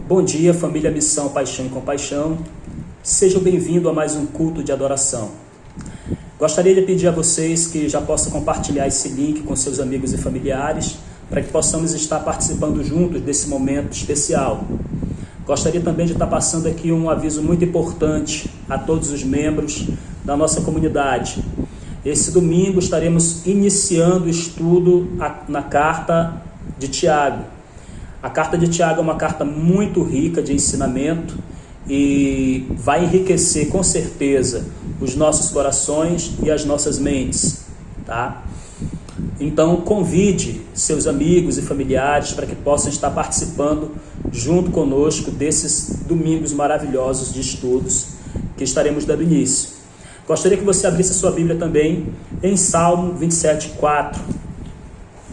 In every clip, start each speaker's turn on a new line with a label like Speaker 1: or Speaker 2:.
Speaker 1: Bom dia, família Missão, Paixão e Compaixão. Sejam bem-vindos a mais um culto de adoração. Gostaria de pedir a vocês que já possam compartilhar esse link com seus amigos e familiares para que possamos estar participando juntos desse momento especial. Gostaria também de estar passando aqui um aviso muito importante a todos os membros da nossa comunidade. Esse domingo estaremos iniciando o estudo na carta de Tiago. A carta de Tiago é uma carta muito rica de ensinamento e vai enriquecer com certeza os nossos corações e as nossas mentes, tá? Então convide seus amigos e familiares para que possam estar participando junto conosco desses domingos maravilhosos de estudos que estaremos dando início. Gostaria que você abrisse a sua Bíblia também em Salmo 27:4.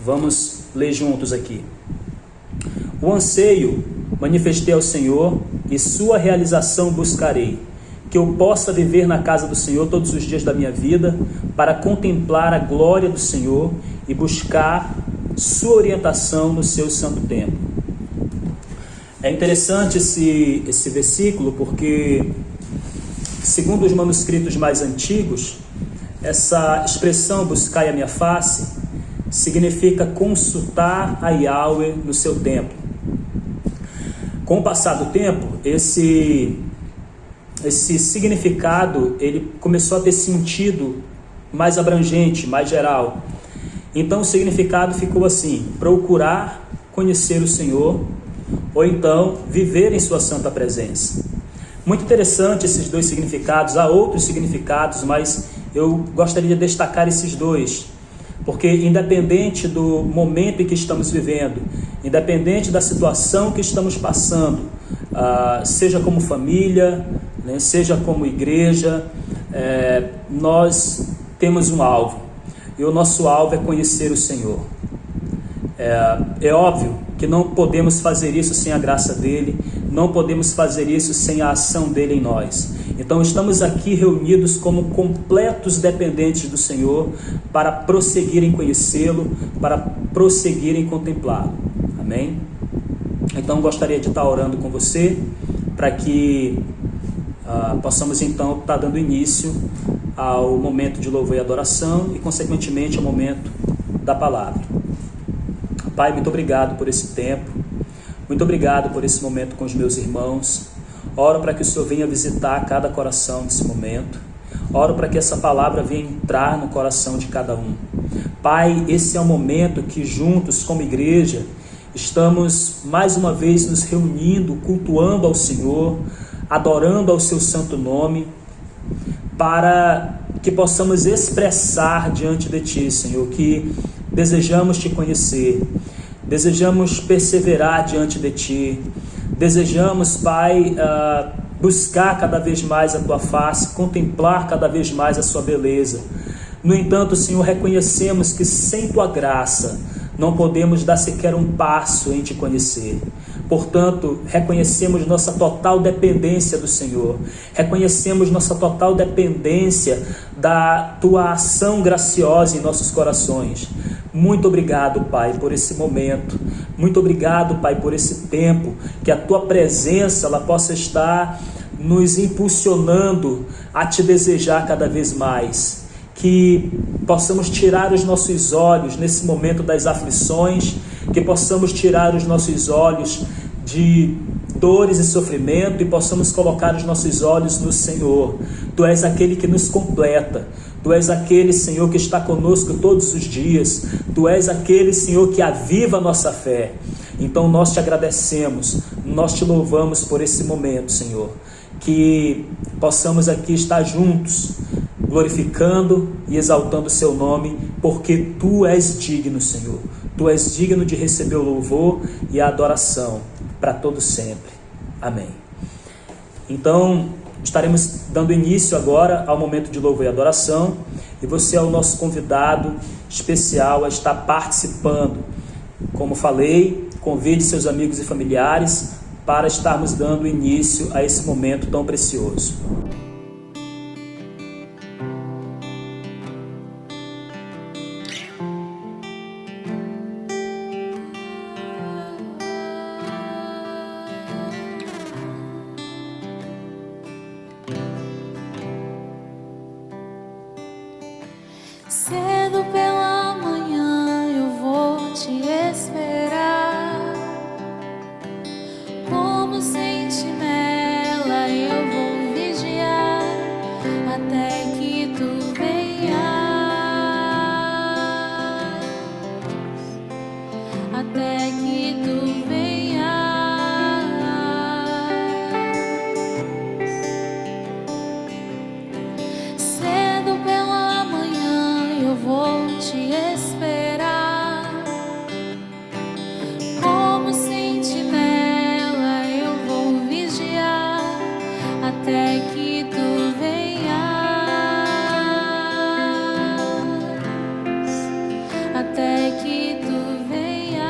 Speaker 1: Vamos ler juntos aqui. O anseio manifestei ao Senhor e sua realização buscarei, que eu possa viver na casa do Senhor todos os dias da minha vida, para contemplar a glória do Senhor e buscar sua orientação no seu santo templo. É interessante esse versículo porque, segundo os manuscritos mais antigos, essa expressão buscai a minha face significa consultar a Yahweh no seu templo. Com o passar do tempo, esse significado ele começou a ter sentido mais abrangente, mais geral. Então o significado ficou assim: procurar conhecer o Senhor, ou então viver em sua santa presença. Muito interessante esses dois significados. Há outros significados, mas eu gostaria de destacar esses dois, porque independente do momento em que estamos vivendo, independente da situação que estamos passando, seja como família, né, seja como igreja, nós temos um alvo, e o nosso alvo é conhecer o Senhor. É óbvio que não podemos fazer isso sem a graça dele, não podemos fazer isso sem a ação dele em nós. Então estamos aqui reunidos como completos dependentes do Senhor para prosseguir em conhecê-lo, para prosseguir em contemplá-lo. Amém? Então gostaria de estar orando com você para que possamos então estar dando início ao momento de louvor e adoração e consequentemente ao momento da palavra. Pai, muito obrigado por esse tempo, muito obrigado por esse momento com os meus irmãos. Oro para que o Senhor venha visitar cada coração nesse momento. Oro para que essa palavra venha entrar no coração de cada um. Pai, esse é o momento que juntos como igreja estamos mais uma vez nos reunindo, cultuando ao Senhor, adorando ao seu santo nome, para que possamos expressar diante de Ti, Senhor, que desejamos Te conhecer, desejamos perseverar diante de Ti, desejamos, Pai, buscar cada vez mais a Tua face, contemplar cada vez mais a Sua beleza. No entanto, Senhor, reconhecemos que sem Tua graça não podemos dar sequer um passo em Te conhecer. Portanto, reconhecemos nossa total dependência do Senhor, reconhecemos nossa total dependência da Tua ação graciosa em nossos corações. Muito obrigado, Pai, por esse momento. Muito obrigado, Pai, por esse tempo, que a Tua presença ela possa estar nos impulsionando a Te desejar cada vez mais. Que possamos tirar os nossos olhos nesse momento das aflições, que possamos tirar os nossos olhos de dores e sofrimento e possamos colocar os nossos olhos no Senhor. Tu és aquele que nos completa, Tu és aquele, Senhor, que está conosco todos os dias. Tu és aquele, Senhor, que aviva a nossa fé. Então nós te agradecemos, nós te louvamos por esse momento, Senhor. Que possamos aqui estar juntos, glorificando e exaltando o seu nome, porque Tu és digno, Senhor. Tu és digno de receber o louvor e a adoração para todo sempre. Amém. Então, estaremos dando início agora ao momento de louvor e adoração, e você é o nosso convidado especial a estar participando. Como falei, convide seus amigos e familiares para estarmos dando início a esse momento tão precioso.
Speaker 2: Cedo pela manhã eu vou te esperar, como sentinela eu vou vigiar, até que tu venhas, até que tu venhas. Cedo pela manhã eu vou te esperar, como sentinela eu vou vigiar, até que tu venhas, até que tu venhas.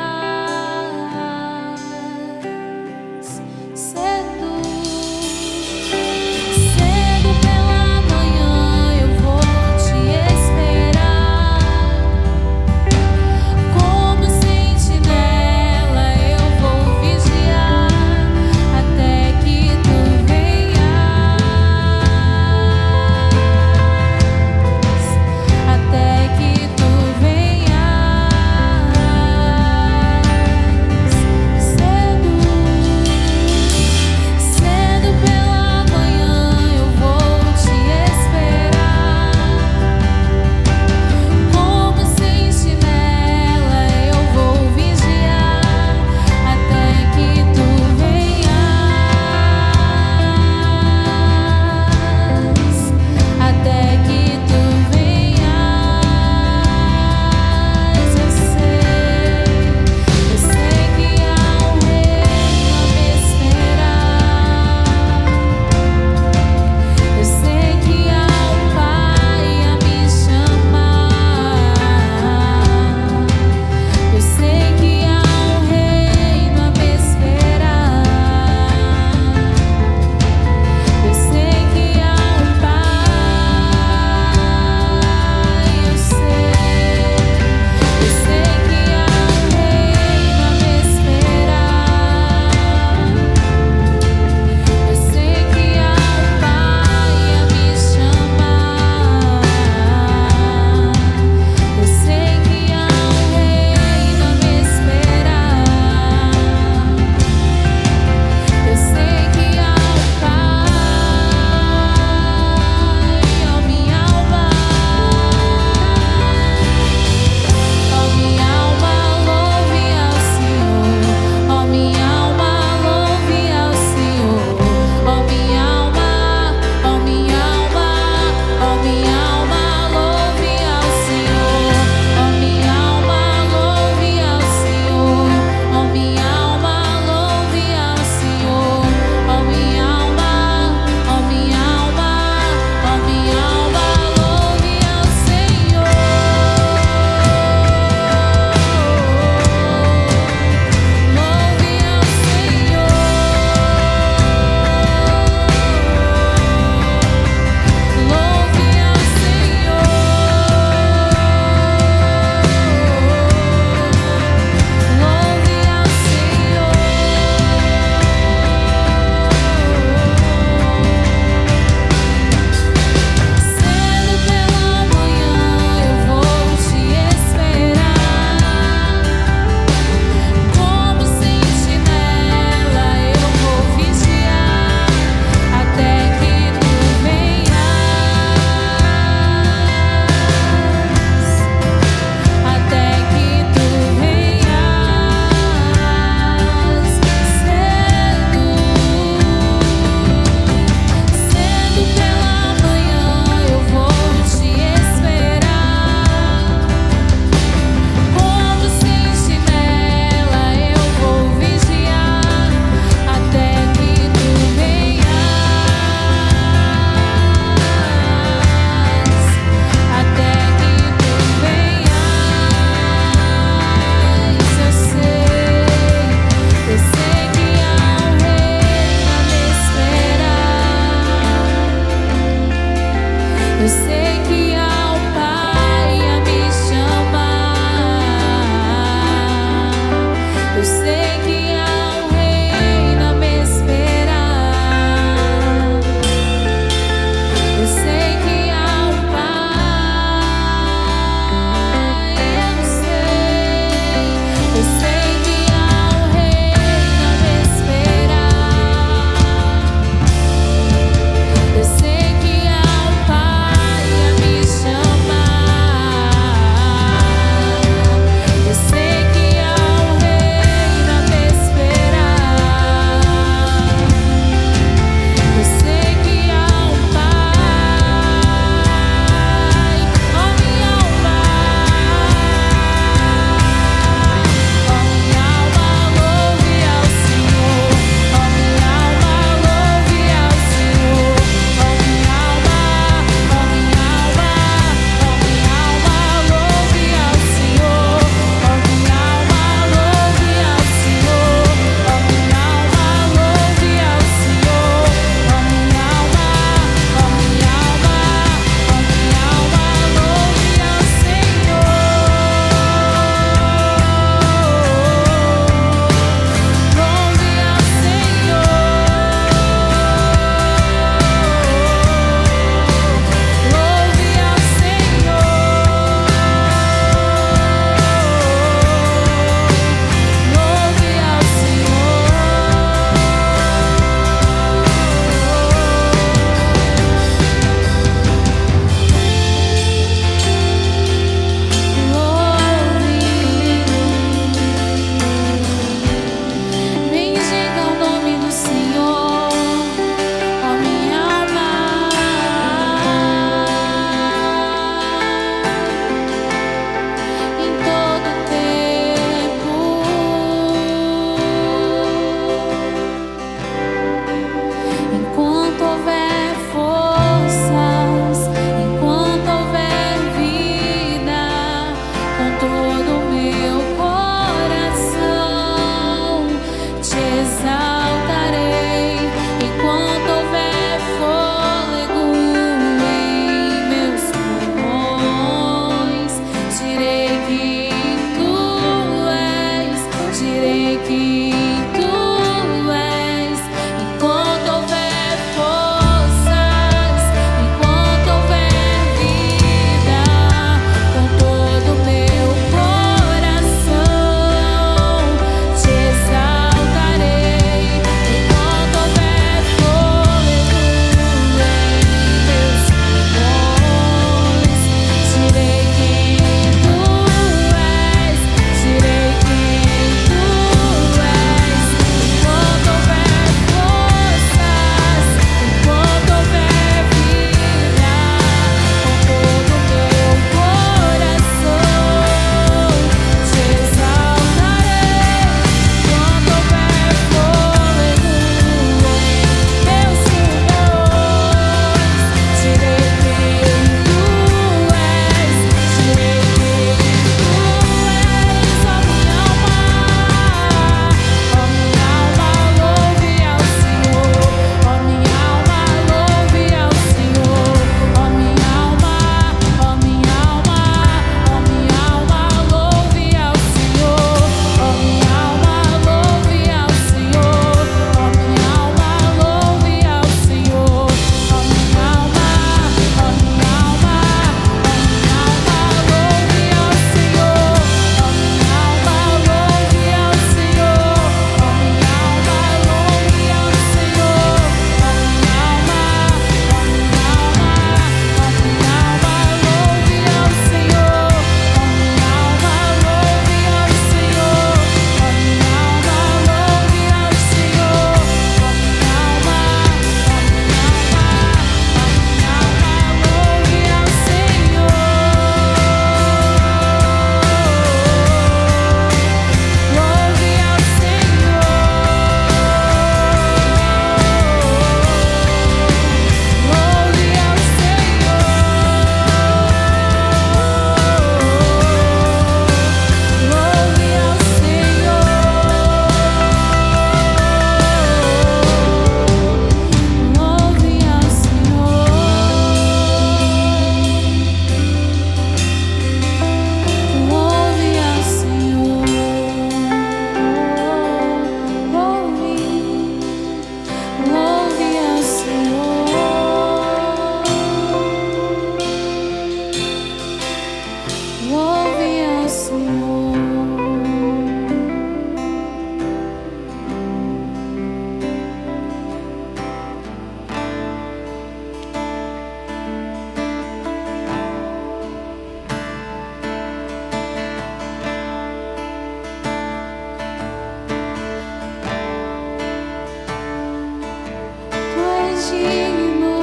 Speaker 2: digno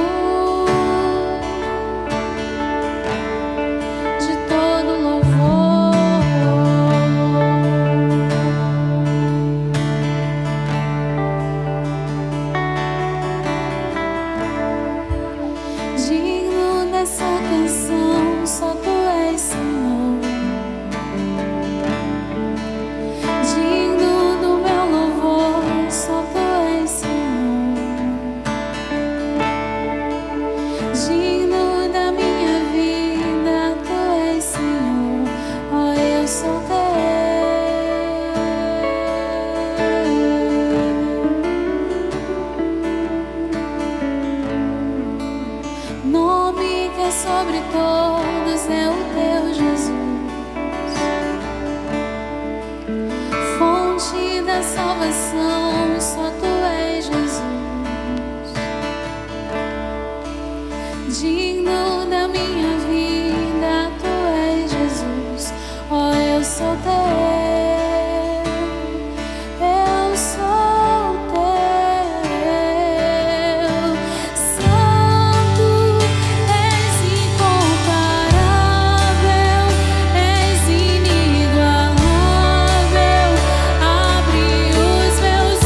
Speaker 2: de todo louvor, digno dessa canção, só tu és, Senhor. Digno do meu louvor, só tu és, Senhor. Digno da minha vida, tu és, Senhor. Oh, eu sou teu. Nome que é sobre todos é o teu Jesus. Fonte da salvação, só tu és, Jesus. Digno da minha vida, tu és, Jesus. Oh, eu sou teu. Eu sou teu. Santo, és incomparável, és inigualável. Abre os meus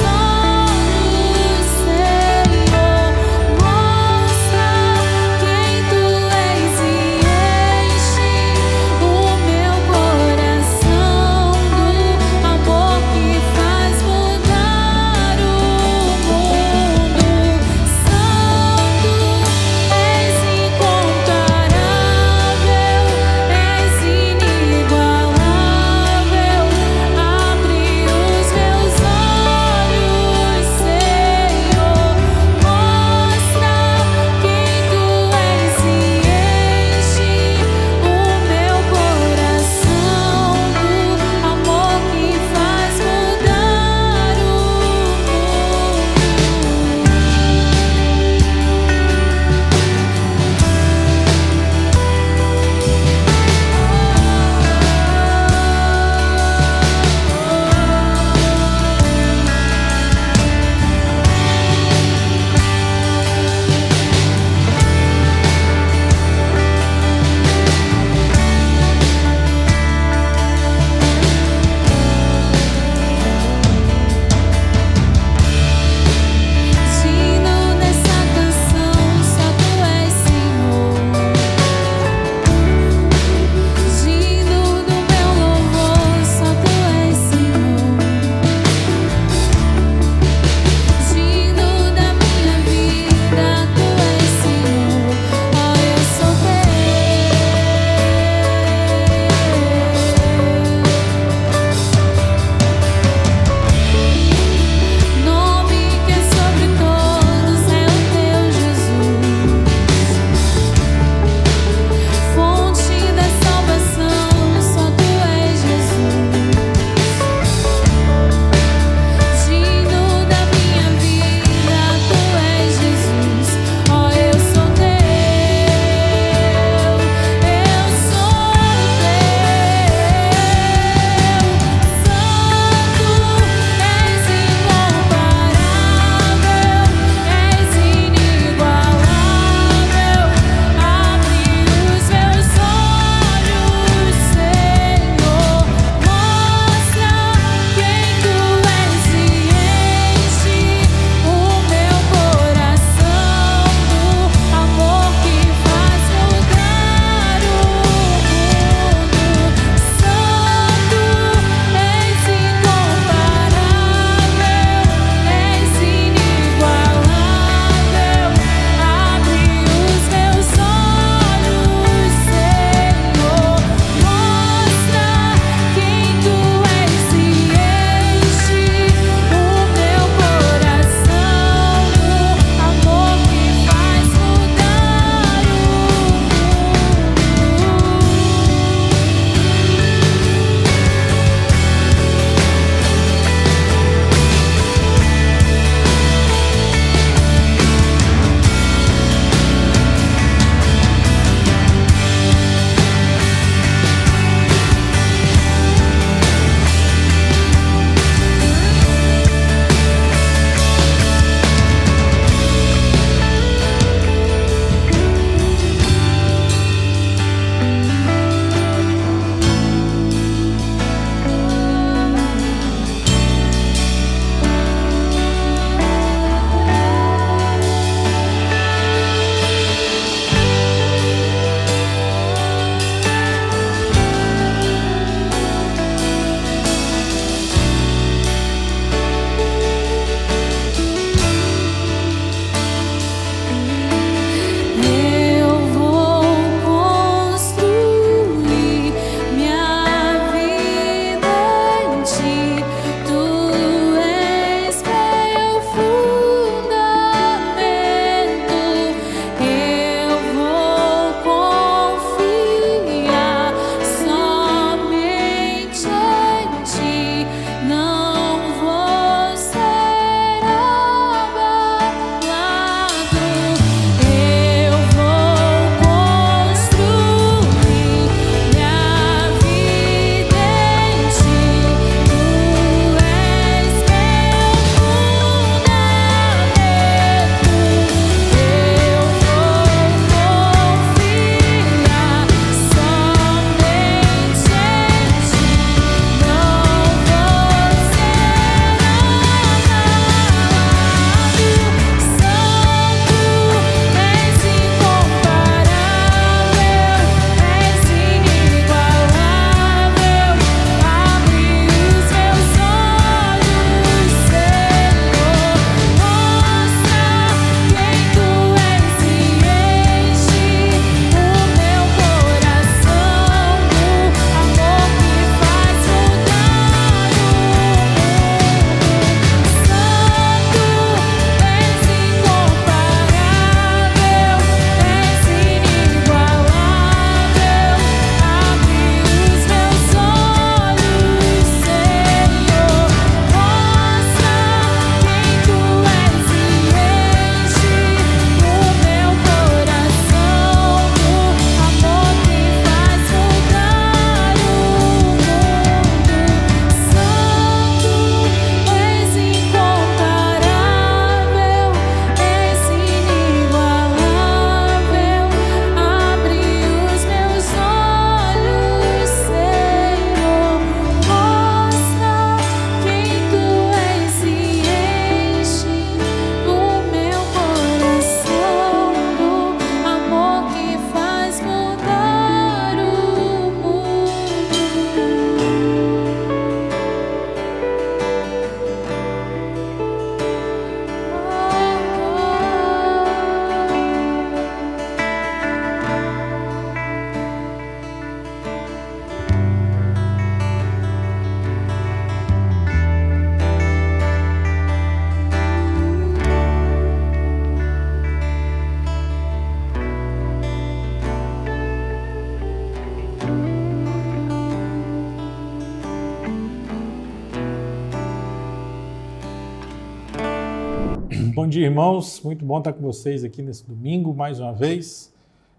Speaker 3: Bom dia, irmãos. Muito bom estar com vocês aqui nesse domingo, mais uma vez,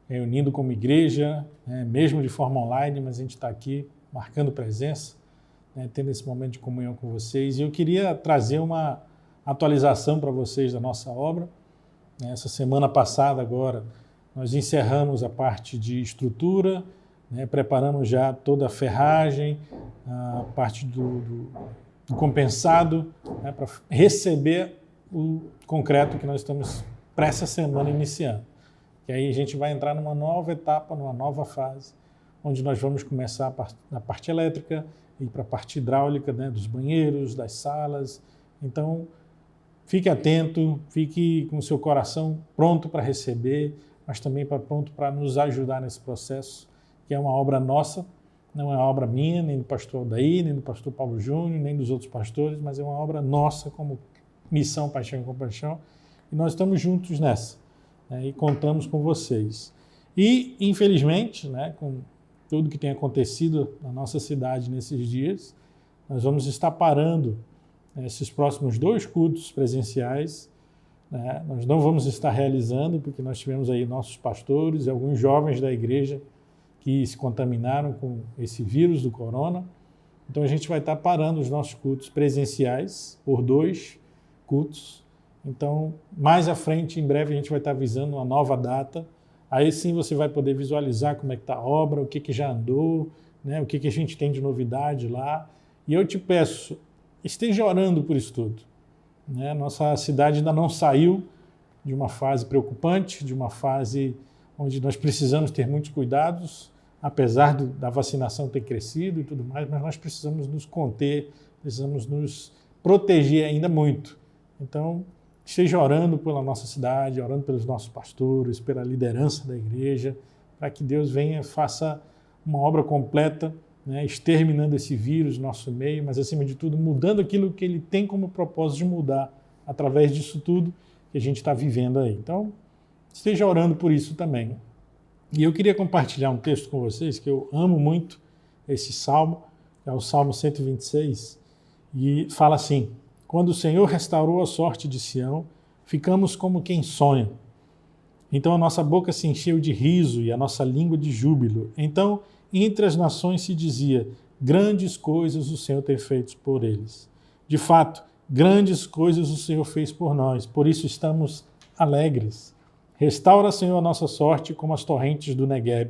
Speaker 3: reunindo como igreja, mesmo de forma online, mas a gente está aqui marcando presença, tendo esse momento de comunhão com vocês. E eu queria trazer uma atualização para vocês da nossa obra. Essa semana passada, agora, nós encerramos a parte de estrutura, preparamos já toda a ferragem, a parte do compensado, para receber o concreto que nós estamos para essa semana iniciando. E aí a gente vai entrar numa nova etapa, numa nova fase, onde nós vamos começar na parte elétrica e para a parte hidráulica, dos banheiros, das salas. Então, fique atento, fique com o seu coração pronto para receber, mas também pronto para nos ajudar nesse processo, que é uma obra nossa, não é uma obra minha, nem do pastor Aldair, nem do pastor Paulo Júnior, nem dos outros pastores, mas é uma obra nossa como Missão, Paixão e Compaixão, e nós estamos juntos nessa, e contamos com vocês. E, infelizmente, com tudo que tem acontecido na nossa cidade nesses dias, nós vamos estar parando esses próximos 2 cultos presenciais. Nós não vamos estar realizando, porque nós tivemos aí nossos pastores e alguns jovens da igreja que se contaminaram com esse vírus do corona. Então a gente vai estar parando os nossos cultos presenciais por 2 cultos. Então, mais à frente, em breve, a gente vai estar avisando uma nova data. Aí sim você vai poder visualizar como é que está a obra, o que já andou, o que a gente tem de novidade lá. E eu te peço, esteja orando por isso tudo. Nossa cidade ainda não saiu de uma fase preocupante, de uma fase onde nós precisamos ter muitos cuidados, apesar da vacinação ter crescido e tudo mais, mas nós precisamos nos conter, precisamos nos proteger ainda muito. Então, esteja orando pela nossa cidade, orando pelos nossos pastores, pela liderança da igreja, para que Deus venha e faça uma obra completa, exterminando esse vírus no nosso meio, mas, acima de tudo, mudando aquilo que Ele tem como propósito de mudar através disso tudo que a gente está vivendo aí. Então, esteja orando por isso também. E eu queria compartilhar um texto com vocês, que eu amo muito esse salmo, é o Salmo 126, e fala assim: quando o Senhor restaurou a sorte de Sião, ficamos como quem sonha. Então a nossa boca se encheu de riso e a nossa língua de júbilo. Então, entre as nações se dizia: grandes coisas o Senhor tem feito por eles. De fato, grandes coisas o Senhor fez por nós, por isso estamos alegres. Restaura, Senhor, a nossa sorte como as torrentes do Negueb.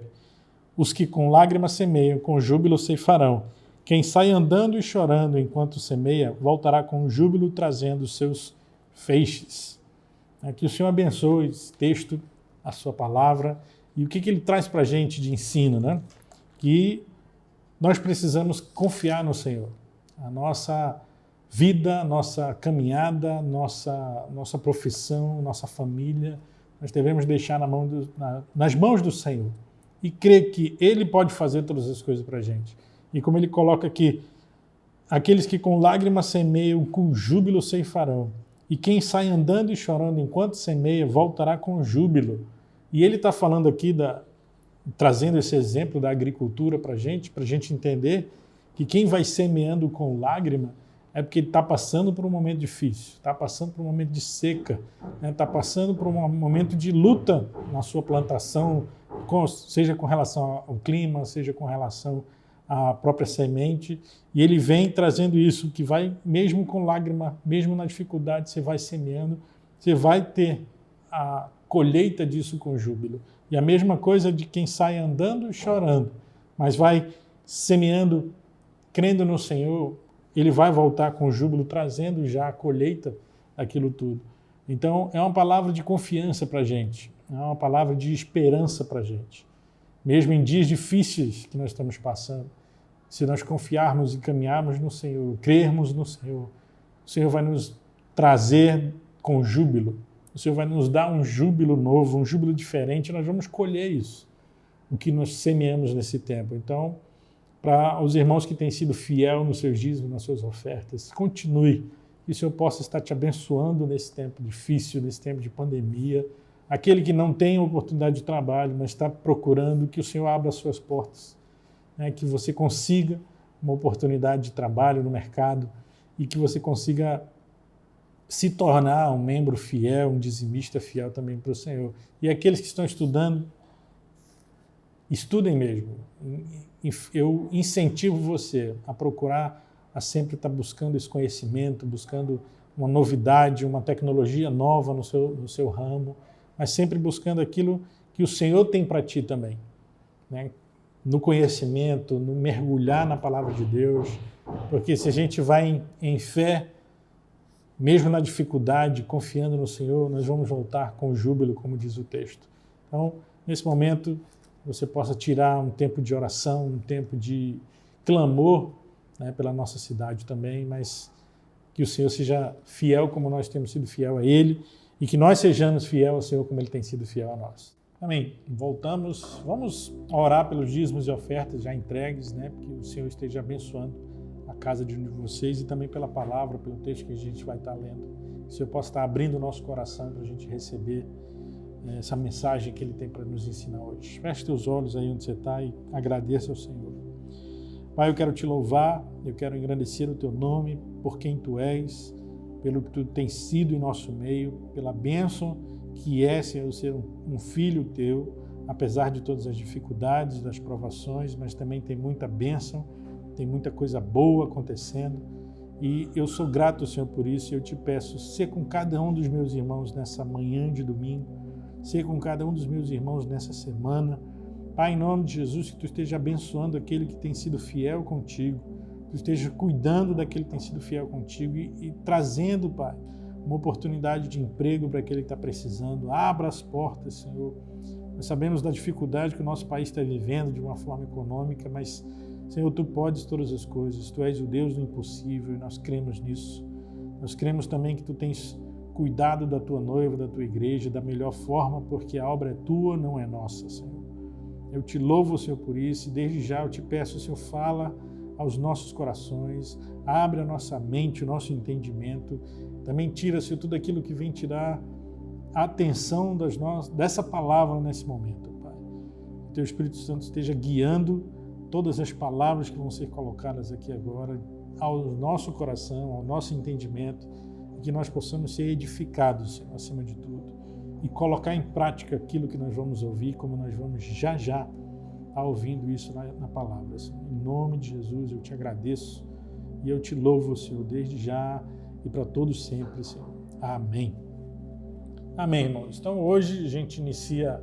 Speaker 3: Os que com lágrimas semeiam, com júbilo ceifarão. Quem sai andando e chorando enquanto semeia, voltará com júbilo trazendo os seus feixes. Que o Senhor abençoe esse texto, a sua palavra, e o que ele traz para a gente de ensino, Que nós precisamos confiar no Senhor. A nossa vida, a nossa caminhada, nossa profissão, nossa família, nós devemos deixar nas mãos do Senhor e crer que Ele pode fazer todas as coisas para a gente. E como ele coloca aqui, aqueles que com lágrimas semeiam, com júbilo ceifarão. E quem sai andando e chorando enquanto semeia, voltará com júbilo. E ele está falando aqui, trazendo esse exemplo da agricultura para a gente entender que quem vai semeando com lágrima é porque ele está passando por um momento difícil, está passando por um momento de seca, está passando por um momento de luta na sua plantação, seja com relação ao clima, seja com relação a própria semente, e ele vem trazendo isso, que vai, mesmo com lágrima, mesmo na dificuldade, você vai semeando, você vai ter a colheita disso com júbilo. E a mesma coisa de quem sai andando e chorando, mas vai semeando, crendo no Senhor, ele vai voltar com júbilo, trazendo já a colheita daquilo tudo. Então, é uma palavra de confiança para a gente, é uma palavra de esperança para a gente. Mesmo em dias difíceis que nós estamos passando, se nós confiarmos e caminharmos no Senhor, crermos no Senhor, o Senhor vai nos trazer com júbilo, o Senhor vai nos dar um júbilo novo, um júbilo diferente, e nós vamos colher isso, o que nós semeamos nesse tempo. Então, para os irmãos que têm sido fiel nos seus dízimos, nas suas ofertas, continue, que o Senhor possa estar te abençoando nesse tempo difícil, nesse tempo de pandemia. Aquele que não tem oportunidade de trabalho, mas está procurando, que o Senhor abra as suas portas, que você consiga uma oportunidade de trabalho no mercado e que você consiga se tornar um membro fiel, um dizimista fiel também para o Senhor. E aqueles que estão estudando, estudem mesmo. Eu incentivo você a procurar, a sempre estar buscando esse conhecimento, buscando uma novidade, uma tecnologia nova no seu ramo, mas sempre buscando aquilo que o Senhor tem para ti também, né? No conhecimento, no mergulhar na palavra de Deus, porque se a gente vai em fé, mesmo na dificuldade, confiando no Senhor, nós vamos voltar com júbilo, como diz o texto. Então, nesse momento, você possa tirar um tempo de oração, um tempo de clamor, né, pela nossa cidade também, mas que o Senhor seja fiel como nós temos sido fiel a Ele e que nós sejamos fiel ao Senhor como Ele tem sido fiel a nós. Amém. Voltamos, vamos orar pelos dízimos e ofertas já entregues, né, que o Senhor esteja abençoando a casa de vocês e também pela palavra, pelo texto que a gente vai estar lendo. Que o Senhor possa estar abrindo o nosso coração para a gente receber essa mensagem que Ele tem para nos ensinar hoje. Feche teus olhos aí onde você está e agradeça ao Senhor. Pai, eu quero te louvar, eu quero engrandecer o teu nome por quem tu és, pelo que tu tens sido em nosso meio, pela bênção que é, Senhor, ser um filho teu, apesar de todas as dificuldades, das provações, mas também tem muita bênção, tem muita coisa boa acontecendo e eu sou grato, Senhor, por isso e eu te peço, ser com cada um dos meus irmãos nessa manhã de domingo, ser com cada um dos meus irmãos nessa semana. Pai, em nome de Jesus, que tu esteja abençoando aquele que tem sido fiel contigo, que tu esteja cuidando daquele que tem sido fiel contigo e trazendo, Pai, uma oportunidade de emprego para aquele que está precisando. Abra as portas, Senhor. Nós sabemos da dificuldade que o nosso país está vivendo de uma forma econômica, mas, Senhor, tu podes todas as coisas. Tu és o Deus do impossível e nós cremos nisso. Nós cremos também que tu tens cuidado da tua noiva, da tua igreja, da melhor forma, porque a obra é tua, não é nossa, Senhor. Eu te louvo, Senhor, por isso, e desde já eu te peço, Senhor, fala aos nossos corações, abre a nossa mente, o nosso entendimento, também tira, Senhor, tudo aquilo que vem tirar a atenção dessa palavra nesse momento, Pai. Que teu Espírito Santo esteja guiando todas as palavras que vão ser colocadas aqui agora ao nosso coração, ao nosso entendimento, e que nós possamos ser edificados, Senhor, acima de tudo, e colocar em prática aquilo que nós vamos ouvir, como nós vamos já estar ouvindo isso na palavra, Senhor. Em nome de Jesus eu te agradeço e eu te louvo, Senhor, desde já e para todos sempre, Senhor. Amém. Amém, irmãos. Então hoje a gente inicia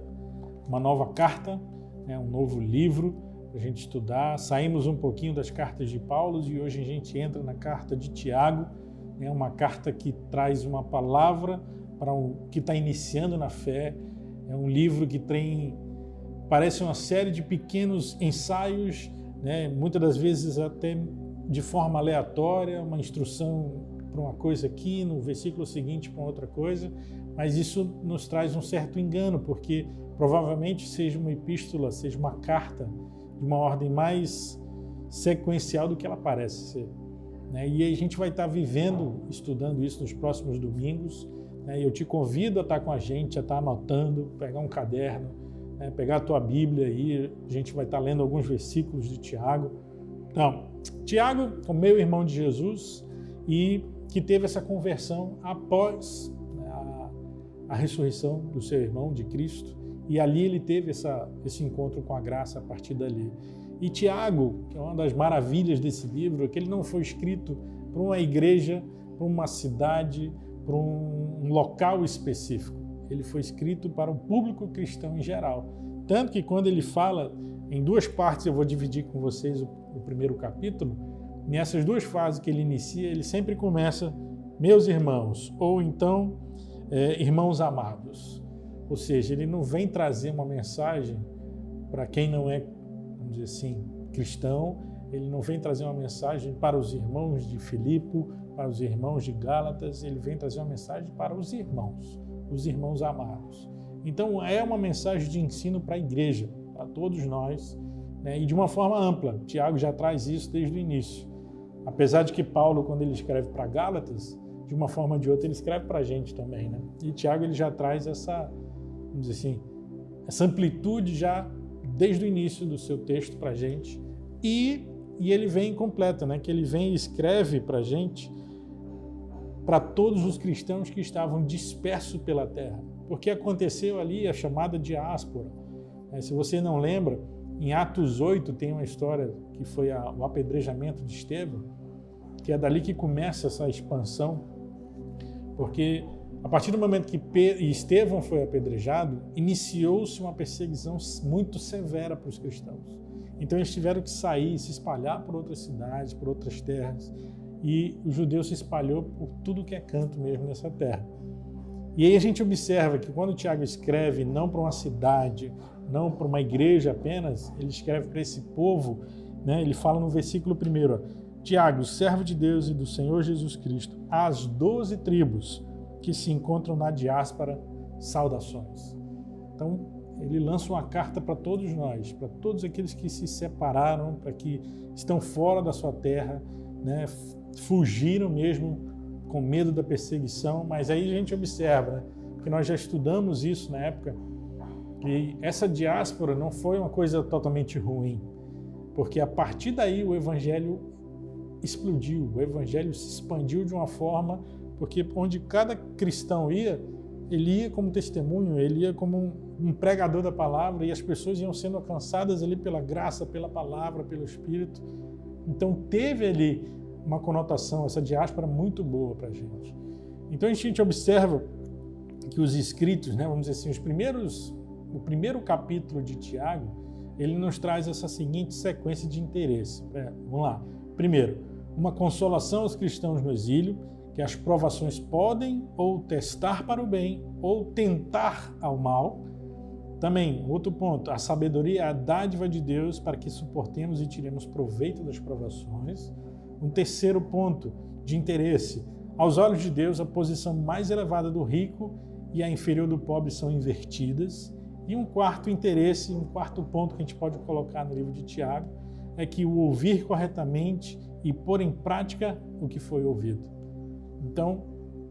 Speaker 3: uma nova carta, né, um novo livro para a gente estudar. Saímos um pouquinho das cartas de Paulo e hoje a gente entra na carta de Tiago, né, uma carta que traz uma palavra para que está iniciando na fé. É um livro que parece uma série de pequenos ensaios, né, muitas das vezes até de forma aleatória, uma instrução para uma coisa aqui, no versículo seguinte para outra coisa, mas isso nos traz um certo engano, porque provavelmente seja uma epístola, seja uma carta de uma ordem mais sequencial do que ela parece ser, né? E a gente vai estar vivendo, estudando isso nos próximos domingos, né? Eu te convido a estar com a gente, a estar anotando, pegar um caderno, né? Pegar a tua Bíblia aí, a gente vai estar lendo alguns versículos de Tiago. Então, Tiago, o meu irmão de Jesus, e que teve essa conversão após, né, a ressurreição do seu irmão, de Cristo, e ali ele teve esse encontro com a graça a partir dali. E Tiago, que é uma das maravilhas desse livro, é que ele não foi escrito para uma igreja, para uma cidade, para um local específico. Ele foi escrito para o público cristão em geral. Tanto que quando ele fala, em duas partes eu vou dividir com vocês o primeiro capítulo, nessas duas fases que ele inicia, ele sempre começa, meus irmãos, ou então, irmãos amados. Ou seja, ele não vem trazer uma mensagem para quem não é, vamos dizer assim, cristão, ele não vem trazer uma mensagem para os irmãos de Filipe, para os irmãos de Gálatas, ele vem trazer uma mensagem para os irmãos amados. Então, é uma mensagem de ensino para a igreja, para todos nós, né? E de uma forma ampla. Tiago já traz isso desde o início. Apesar de que Paulo, quando ele escreve para Gálatas, de uma forma ou de outra, ele escreve para a gente também, né? E Tiago ele já traz essa, vamos dizer assim, essa amplitude já desde o início do seu texto para a gente. E ele vem completa, né? Que ele vem e escreve para a gente para todos os cristãos que estavam dispersos pela terra, porque aconteceu ali a chamada diáspora. Se você não lembra, em Atos 8 tem uma história que foi o apedrejamento de Estevão, que é dali que começa essa expansão, porque a partir do momento que Estevão foi apedrejado, iniciou-se uma perseguição muito severa para os cristãos. Então eles tiveram que sair, se espalhar por outras cidades, por outras terras, e o judeu se espalhou por tudo que é canto mesmo nessa terra. E aí a gente observa que quando Tiago escreve não para uma cidade, não para uma igreja apenas, ele escreve para esse povo, né? Ele fala no versículo 1, Tiago, servo de Deus e do Senhor Jesus Cristo, às 12 tribos que se encontram na diáspora, saudações. Então, ele lança uma carta para todos nós, para todos aqueles que se separaram, para que estão fora da sua terra, né? Fugiram mesmo com medo da perseguição, mas aí a gente observa, né? Que nós já estudamos isso na época, que essa diáspora não foi uma coisa totalmente ruim, porque a partir daí o evangelho explodiu, o evangelho se expandiu de uma forma, porque onde cada cristão ia, ele ia como testemunho, ele ia como um pregador da palavra, e as pessoas iam sendo alcançadas ali pela graça, pela palavra, pelo Espírito. Então teve ali uma conotação, essa diáspora muito boa para a gente. Então a gente observa que os escritos, né, vamos dizer assim, o primeiro capítulo de Tiago, ele nos traz essa seguinte sequência de interesse. Vamos lá. Primeiro, uma consolação aos cristãos no exílio, que as provações podem ou testar para o bem ou tentar ao mal. Também, outro ponto, a sabedoria é a dádiva de Deus para que suportemos e tiremos proveito das provações. Um terceiro ponto de interesse, aos olhos de Deus, a posição mais elevada do rico e a inferior do pobre são invertidas. E um quarto interesse, um quarto ponto que a gente pode colocar no livro de Tiago, é que o ouvir corretamente e pôr em prática o que foi ouvido. Então,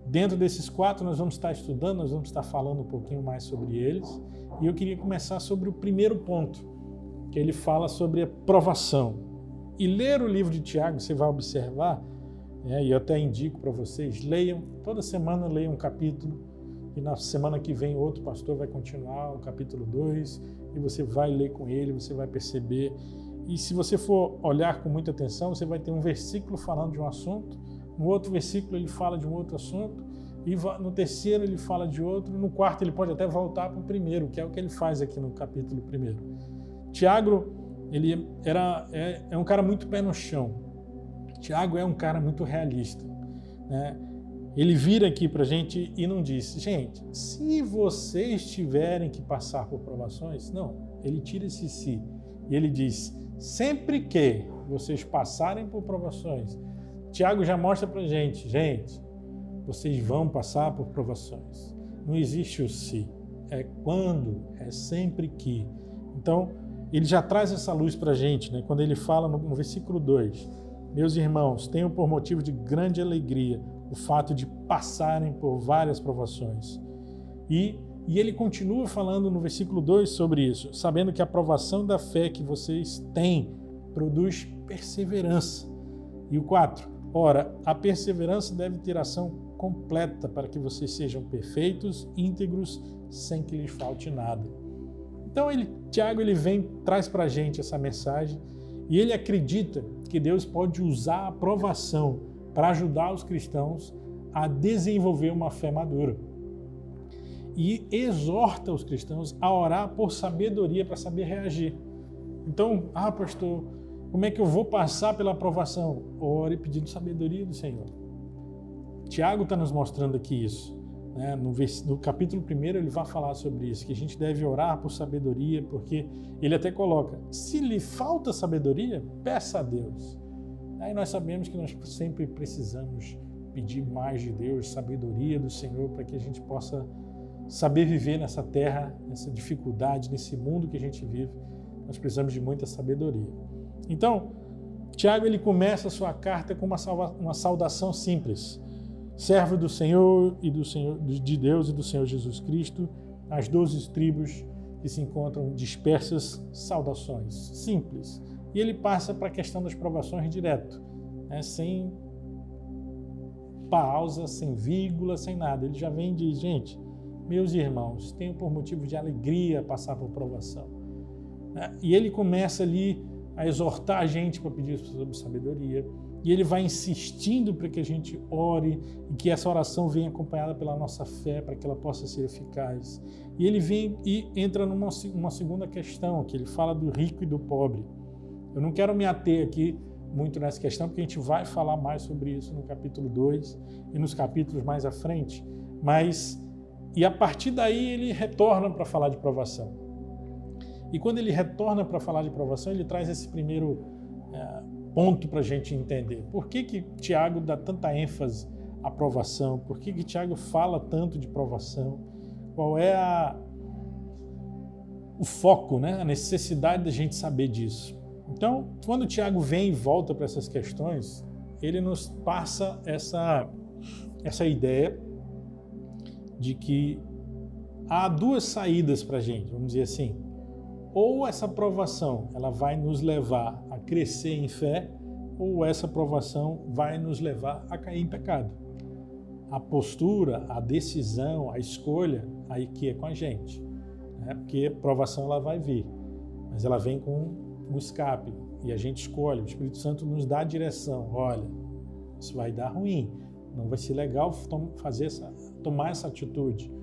Speaker 3: dentro desses quatro nós vamos estar estudando, nós vamos estar falando um pouquinho mais sobre eles. E eu queria começar sobre o primeiro ponto, que ele fala sobre a provação. E ler o livro de Tiago, você vai observar, e eu até indico para vocês, leiam, toda semana leiam um capítulo, e na semana que vem outro pastor vai continuar o capítulo 2, e você vai ler com ele, você vai perceber. E se você for olhar com muita atenção, você vai ter um versículo falando de um assunto, no outro versículo ele fala de um outro assunto, e no terceiro ele fala de outro, no quarto ele pode até voltar para o primeiro, que é o que ele faz aqui no capítulo 1. Tiago, ele é um cara muito pé no chão. Tiago é um cara muito realista, né? Ele vira aqui para a gente e não diz, gente, se vocês tiverem que passar por provações, não, ele tira esse se, e ele diz, sempre que vocês passarem por provações, Tiago já mostra para a gente, vocês vão passar por provações. Não existe o se, é quando, é sempre que. Então, ele já traz essa luz para a gente, né? Quando ele fala no versículo 2, meus irmãos, tenham por motivo de grande alegria o fato de passarem por várias provações. E ele continua falando no versículo 2 sobre isso, sabendo que a provação da fé que vocês têm produz perseverança. E o 4, ora, a perseverança deve ter ação completa para que vocês sejam perfeitos, íntegros, sem que lhes falte nada. Então, Tiago traz para a gente essa mensagem e ele acredita que Deus pode usar a provação para ajudar os cristãos a desenvolver uma fé madura. E exorta os cristãos a orar por sabedoria para saber reagir. Então, pastor, como é que eu vou passar pela provação? Ore pedindo sabedoria do Senhor. Tiago está nos mostrando aqui isso. No capítulo 1 ele vai falar sobre isso, que a gente deve orar por sabedoria, porque ele até coloca, se lhe falta sabedoria, peça a Deus. Aí nós sabemos que nós sempre precisamos pedir mais de Deus, sabedoria do Senhor, para que a gente possa saber viver nessa terra, nessa dificuldade, nesse mundo que a gente vive. Nós precisamos de muita sabedoria. Então, Tiago ele começa a sua carta com uma saudação simples. Servo do Senhor e de Deus e do Senhor Jesus Cristo, as 12 tribos que se encontram dispersas, saudações. Simples. E ele passa para a questão das provações direto, sem pausa, sem vírgula, sem nada. Ele já vem e diz, gente, meus irmãos, tenho por motivo de alegria passar por provação. E ele começa ali a exortar a gente para pedir sobre sabedoria. E ele vai insistindo para que a gente ore e que essa oração venha acompanhada pela nossa fé, para que ela possa ser eficaz. E ele vem e entra numa segunda questão, que ele fala do rico e do pobre. Eu não quero me ater aqui muito nessa questão, porque a gente vai falar mais sobre isso no capítulo 2 e nos capítulos mais à frente. E a partir daí ele retorna para falar de provação. E quando ele retorna para falar de provação, ele traz esse primeiro ponto para a gente entender. Por que Tiago dá tanta ênfase à provação? Por que Tiago fala tanto de provação? Qual é o foco, né? A necessidade da gente saber disso? Então, quando Tiago vem e volta para essas questões, ele nos passa essa ideia de que há duas saídas para a gente, vamos dizer assim. Ou essa provação ela vai nos levar a crescer em fé, ou essa provação vai nos levar a cair em pecado. A postura, a decisão, a escolha, aí que é com a gente, né? Porque a provação ela vai vir, mas ela vem com um escape e a gente escolhe. O Espírito Santo nos dá a direção. Olha, isso vai dar ruim, não vai ser legal tomar essa atitude.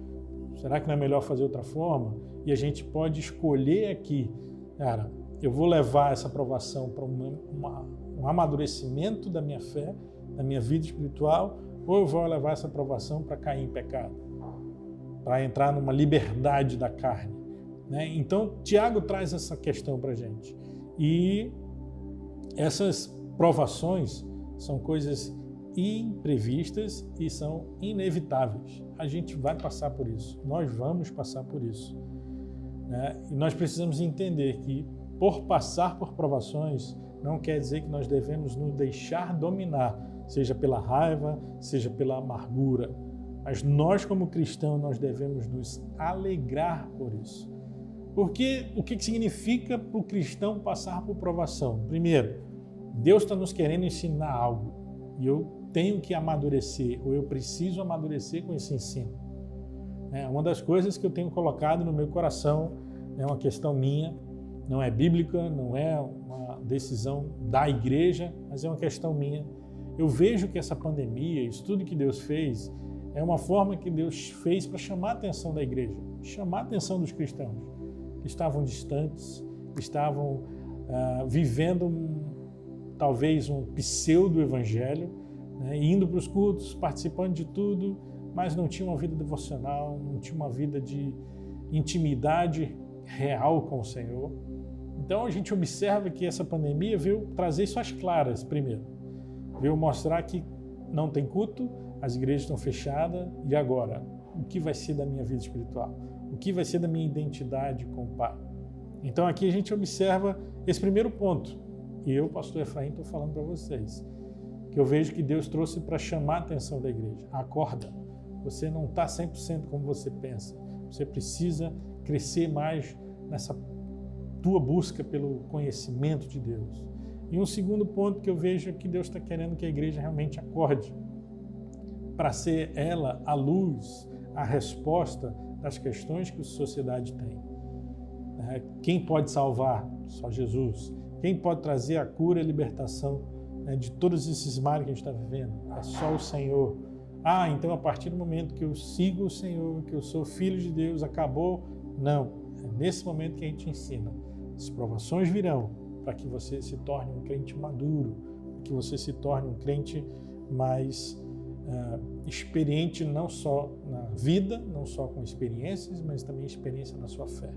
Speaker 3: Será que não é melhor fazer outra forma? E a gente pode escolher aqui, cara, eu vou levar essa provação para um amadurecimento da minha fé, da minha vida espiritual, ou eu vou levar essa provação para cair em pecado, para entrar numa liberdade da carne, né? Então, Tiago traz essa questão para a gente. E essas provações são coisas imprevistas e são inevitáveis. A gente vai passar por isso, nós vamos passar por isso, né? E nós precisamos entender que por passar por provações não quer dizer que nós devemos nos deixar dominar, seja pela raiva, seja pela amargura, mas nós como cristãos nós devemos nos alegrar por isso. Porque o que significa para o cristão passar por provação? Primeiro, Deus está nos querendo ensinar algo e eu tenho que amadurecer, ou eu preciso amadurecer com esse ensino. Uma das coisas que eu tenho colocado no meu coração, é uma questão minha, não é bíblica, não é uma decisão da igreja, mas é uma questão minha. Eu vejo que essa pandemia, isso tudo que Deus fez, é uma forma que Deus fez para chamar a atenção da igreja, chamar a atenção dos cristãos, que estavam distantes, estavam vivendo talvez um pseudo-evangelho, né, indo para os cultos, participando de tudo, mas não tinha uma vida devocional, não tinha uma vida de intimidade real com o Senhor. Então a gente observa que essa pandemia veio trazer isso às claras primeiro. Veio mostrar que não tem culto, as igrejas estão fechadas, e agora? O que vai ser da minha vida espiritual? O que vai ser da minha identidade com o Pai? Então aqui a gente observa esse primeiro ponto. E eu, pastor Efraim, estou falando para vocês, que eu vejo que Deus trouxe para chamar a atenção da igreja. Acorda, você não está 100% como você pensa. Você precisa crescer mais nessa tua busca pelo conhecimento de Deus. E um segundo ponto que eu vejo é que Deus está querendo que a igreja realmente acorde, para ser ela a luz, a resposta das questões que a sociedade tem. Quem pode salvar? Só Jesus. Quem pode trazer a cura e a libertação, né, de todos esses males que a gente está vivendo? É só o Senhor. Então a partir do momento que eu sigo o Senhor, que eu sou filho de Deus, acabou? Não. É nesse momento que a gente ensina. As provações virão para que você se torne um crente maduro, para que você se torne um crente mais experiente, não só na vida, não só com experiências, mas também experiência na sua fé,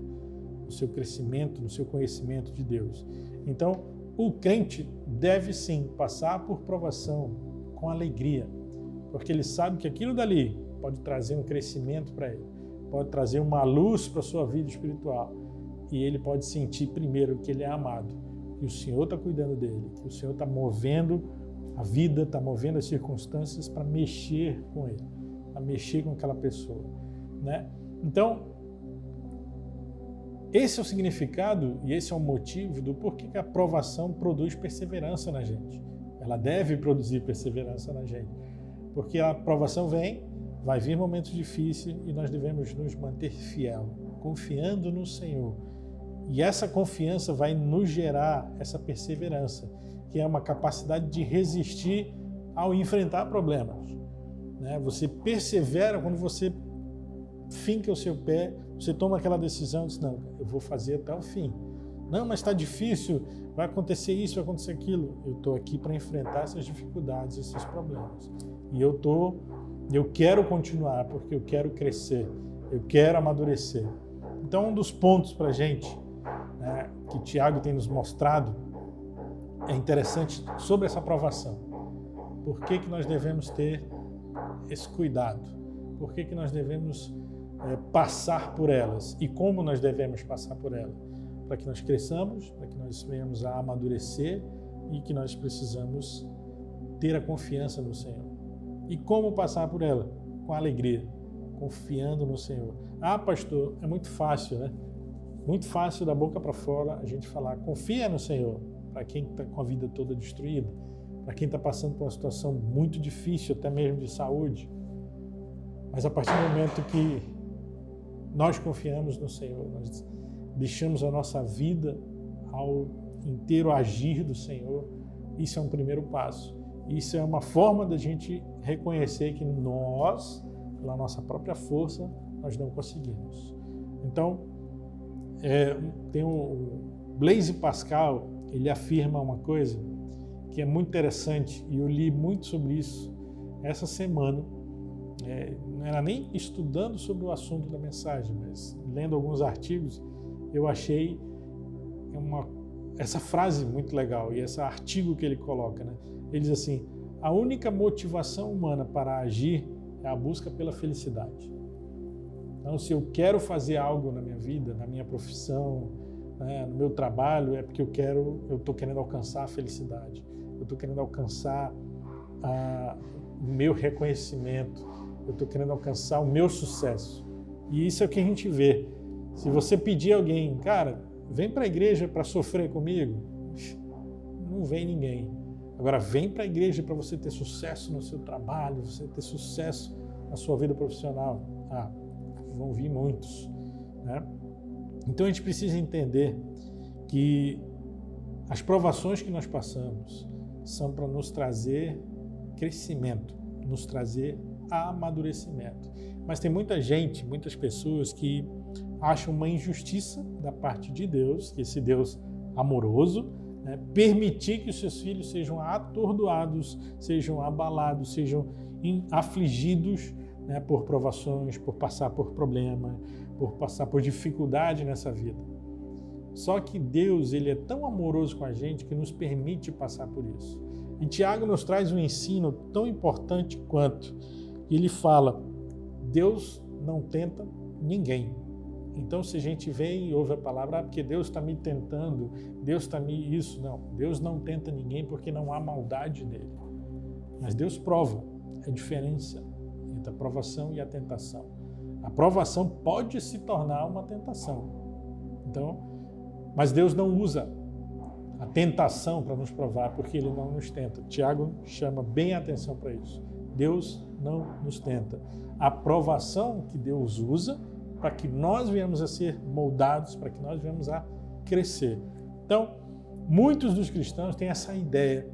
Speaker 3: no seu crescimento, no seu conhecimento de Deus. Então, o crente deve sim passar por provação com alegria, porque ele sabe que aquilo dali pode trazer um crescimento para ele, pode trazer uma luz para a sua vida espiritual, e ele pode sentir primeiro que ele é amado, que o Senhor está cuidando dele, que o Senhor está movendo a vida, está movendo as circunstâncias para mexer com ele, para mexer com aquela pessoa, né? Então, esse é o significado e esse é o motivo do porquê que a provação produz perseverança na gente. Ela deve produzir perseverança na gente. Porque a provação vem, vai vir momentos difíceis e nós devemos nos manter fiel, confiando no Senhor. E essa confiança vai nos gerar essa perseverança, que é uma capacidade de resistir ao enfrentar problemas. Você persevera quando você finca o seu pé, você toma aquela decisão e diz, não, eu vou fazer até o fim. Não, mas está difícil, vai acontecer isso, vai acontecer aquilo. Eu estou aqui para enfrentar essas dificuldades, esses problemas. E eu quero continuar, porque eu quero crescer, eu quero amadurecer. Então, um dos pontos para a gente, que Tiago tem nos mostrado, é interessante sobre essa provação. Por que nós devemos ter esse cuidado? Por que nós devemos passar por elas? E como nós devemos passar por elas? Para que nós cresçamos, para que nós venhamos a amadurecer e que nós precisamos ter a confiança no Senhor. E como passar por ela? Com alegria, confiando no Senhor. Ah, pastor, é muito fácil, né? Muito fácil da boca para fora a gente falar, confia no Senhor, para quem está com a vida toda destruída, para quem está passando por uma situação muito difícil, até mesmo de saúde. Mas a partir do momento que nós confiamos no Senhor, nós deixamos a nossa vida ao inteiro agir do Senhor, isso é um primeiro passo. Isso é uma forma da gente reconhecer que nós, pela nossa própria força, nós não conseguimos. Então, tem o Blaise Pascal, ele afirma uma coisa que é muito interessante, e eu li muito sobre isso essa semana. Não era nem estudando sobre o assunto da mensagem, mas lendo alguns artigos, eu achei essa frase muito legal, e esse artigo que ele coloca, ele diz assim, a única motivação humana para agir é a busca pela felicidade. Então, se eu quero fazer algo na minha vida, na minha profissão, no meu trabalho, é porque eu estou querendo alcançar a felicidade, eu estou querendo alcançar o meu reconhecimento, eu estou querendo alcançar o meu sucesso. E isso é o que a gente vê. Se você pedir a alguém, cara, vem para a igreja para sofrer comigo, não vem ninguém. Agora, vem para a igreja para você ter sucesso no seu trabalho, você ter sucesso na sua vida profissional. Vão vir muitos, Então, a gente precisa entender que as provações que nós passamos são para nos trazer crescimento, nos trazer amadurecimento. Mas tem muita gente, muitas pessoas que acham uma injustiça da parte de Deus, que esse Deus amoroso, permitir que os seus filhos sejam atordoados, sejam abalados, sejam afligidos por provações, por passar por problema, por passar por dificuldade nessa vida. Só que Deus, ele é tão amoroso com a gente que nos permite passar por isso. E Tiago nos traz um ensino tão importante quanto. Ele fala, Deus não tenta ninguém. Então, se a gente vem e ouve a palavra, porque Deus está me tentando, Deus está me isso, não. Deus não tenta ninguém porque não há maldade nele. Mas Deus prova a diferença entre a provação e a tentação. A provação pode se tornar uma tentação. Então, mas Deus não usa a tentação para nos provar, porque Ele não nos tenta. Tiago chama bem a atenção para isso. Deus não nos tenta. A provação que Deus usa para que nós venhamos a ser moldados, para que nós venhamos a crescer. Então, muitos dos cristãos têm essa ideia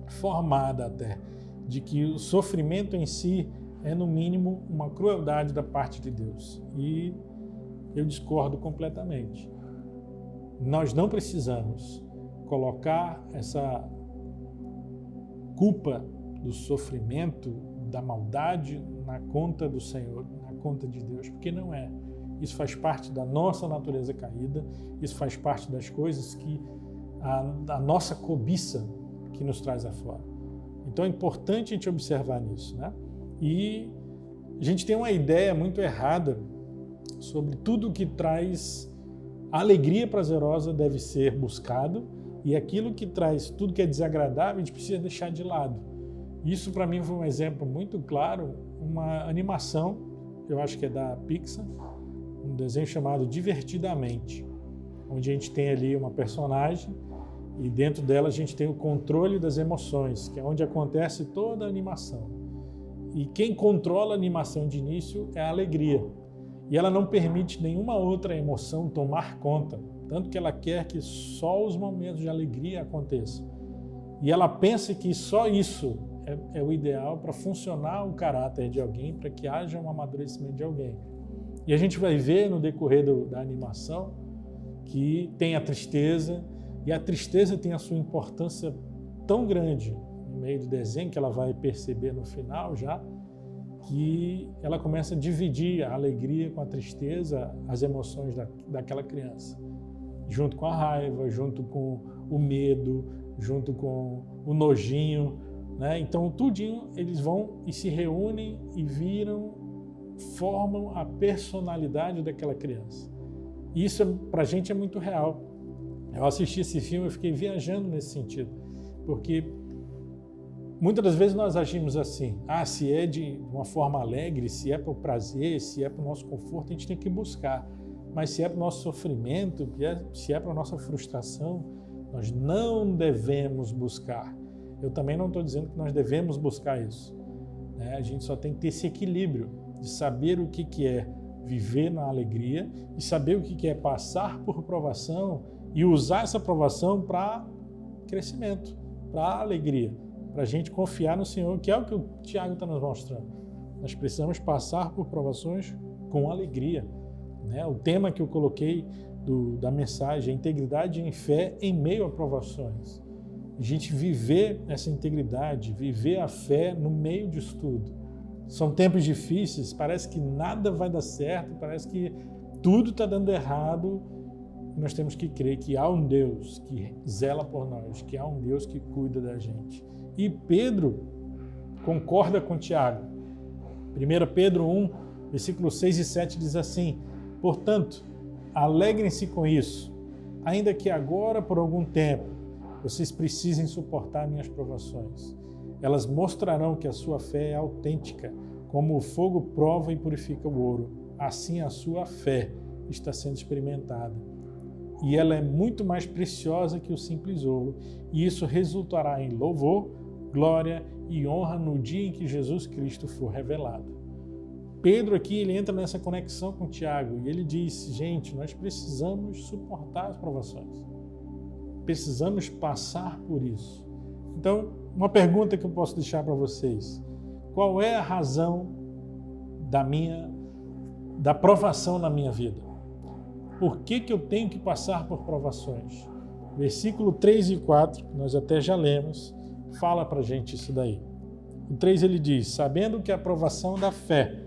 Speaker 3: formada até, de que o sofrimento em si é, no mínimo, uma crueldade da parte de Deus. E eu discordo completamente. Nós não precisamos colocar essa culpa do sofrimento, da maldade na conta do Senhor, na conta de Deus, porque não é. Isso faz parte da nossa natureza caída, isso faz parte das coisas que a nossa cobiça que nos traz afora. Então é importante a gente observar nisso, E a gente tem uma ideia muito errada sobre tudo que traz alegria prazerosa deve ser buscado, e aquilo que traz tudo que é desagradável a gente precisa deixar de lado. Isso para mim foi um exemplo muito claro, uma animação, eu acho que é da Pixar, um desenho chamado Divertidamente, onde a gente tem ali uma personagem e dentro dela a gente tem o controle das emoções, que é onde acontece toda a animação. E quem controla a animação de início é a alegria. E ela não permite nenhuma outra emoção tomar conta, tanto que ela quer que só os momentos de alegria aconteçam. E ela pensa que só isso é o ideal para funcionar o caráter de alguém, para que haja um amadurecimento de alguém. E a gente vai ver no decorrer da animação que tem a tristeza, e a tristeza tem a sua importância tão grande no meio do desenho, que ela vai perceber no final já, que ela começa a dividir a alegria com a tristeza, as emoções daquela criança, junto com a raiva, junto com o medo, junto com o nojinho, né? Então, tudinho, eles vão e se reúnem e formam a personalidade daquela criança. E isso, para a gente, é muito real. Eu assisti esse filme, eu fiquei viajando nesse sentido, porque muitas das vezes nós agimos assim, se é de uma forma alegre, se é para o prazer, se é para o nosso conforto, a gente tem que buscar. Mas se é para o nosso sofrimento, se é para a nossa frustração, nós não devemos buscar. Eu também não estou dizendo que nós devemos buscar isso, né? A gente só tem que ter esse equilíbrio de saber o que é viver na alegria e saber o que é passar por provação e usar essa provação para crescimento, para alegria, para a gente confiar no Senhor, que é o que o Tiago está nos mostrando. Nós precisamos passar por provações com alegria, né? O tema que eu coloquei da mensagem, a integridade em fé em meio a provações. A gente viver essa integridade, viver a fé no meio disso tudo. São tempos difíceis, parece que nada vai dar certo, parece que tudo está dando errado. Nós temos que crer que há um Deus que zela por nós, que há um Deus que cuida da gente. E Pedro concorda com Tiago. 1 Pedro 1, versículos 6 e 7 diz assim: portanto, alegrem-se com isso, ainda que agora, por algum tempo, vocês precisem suportar minhas provações. Elas mostrarão que a sua fé é autêntica, como o fogo prova e purifica o ouro. Assim a sua fé está sendo experimentada. E ela é muito mais preciosa que o simples ouro, e isso resultará em louvor, glória e honra no dia em que Jesus Cristo for revelado. Pedro aqui, ele entra nessa conexão com Tiago e ele diz: gente, nós precisamos suportar as provações. Precisamos passar por isso. Então, uma pergunta que eu posso deixar para vocês: qual é a razão da provação na minha vida? Por que eu tenho que passar por provações? Versículo 3 e 4, que nós até já lemos, fala para a gente isso daí. O 3 ele diz: sabendo que a provação da fé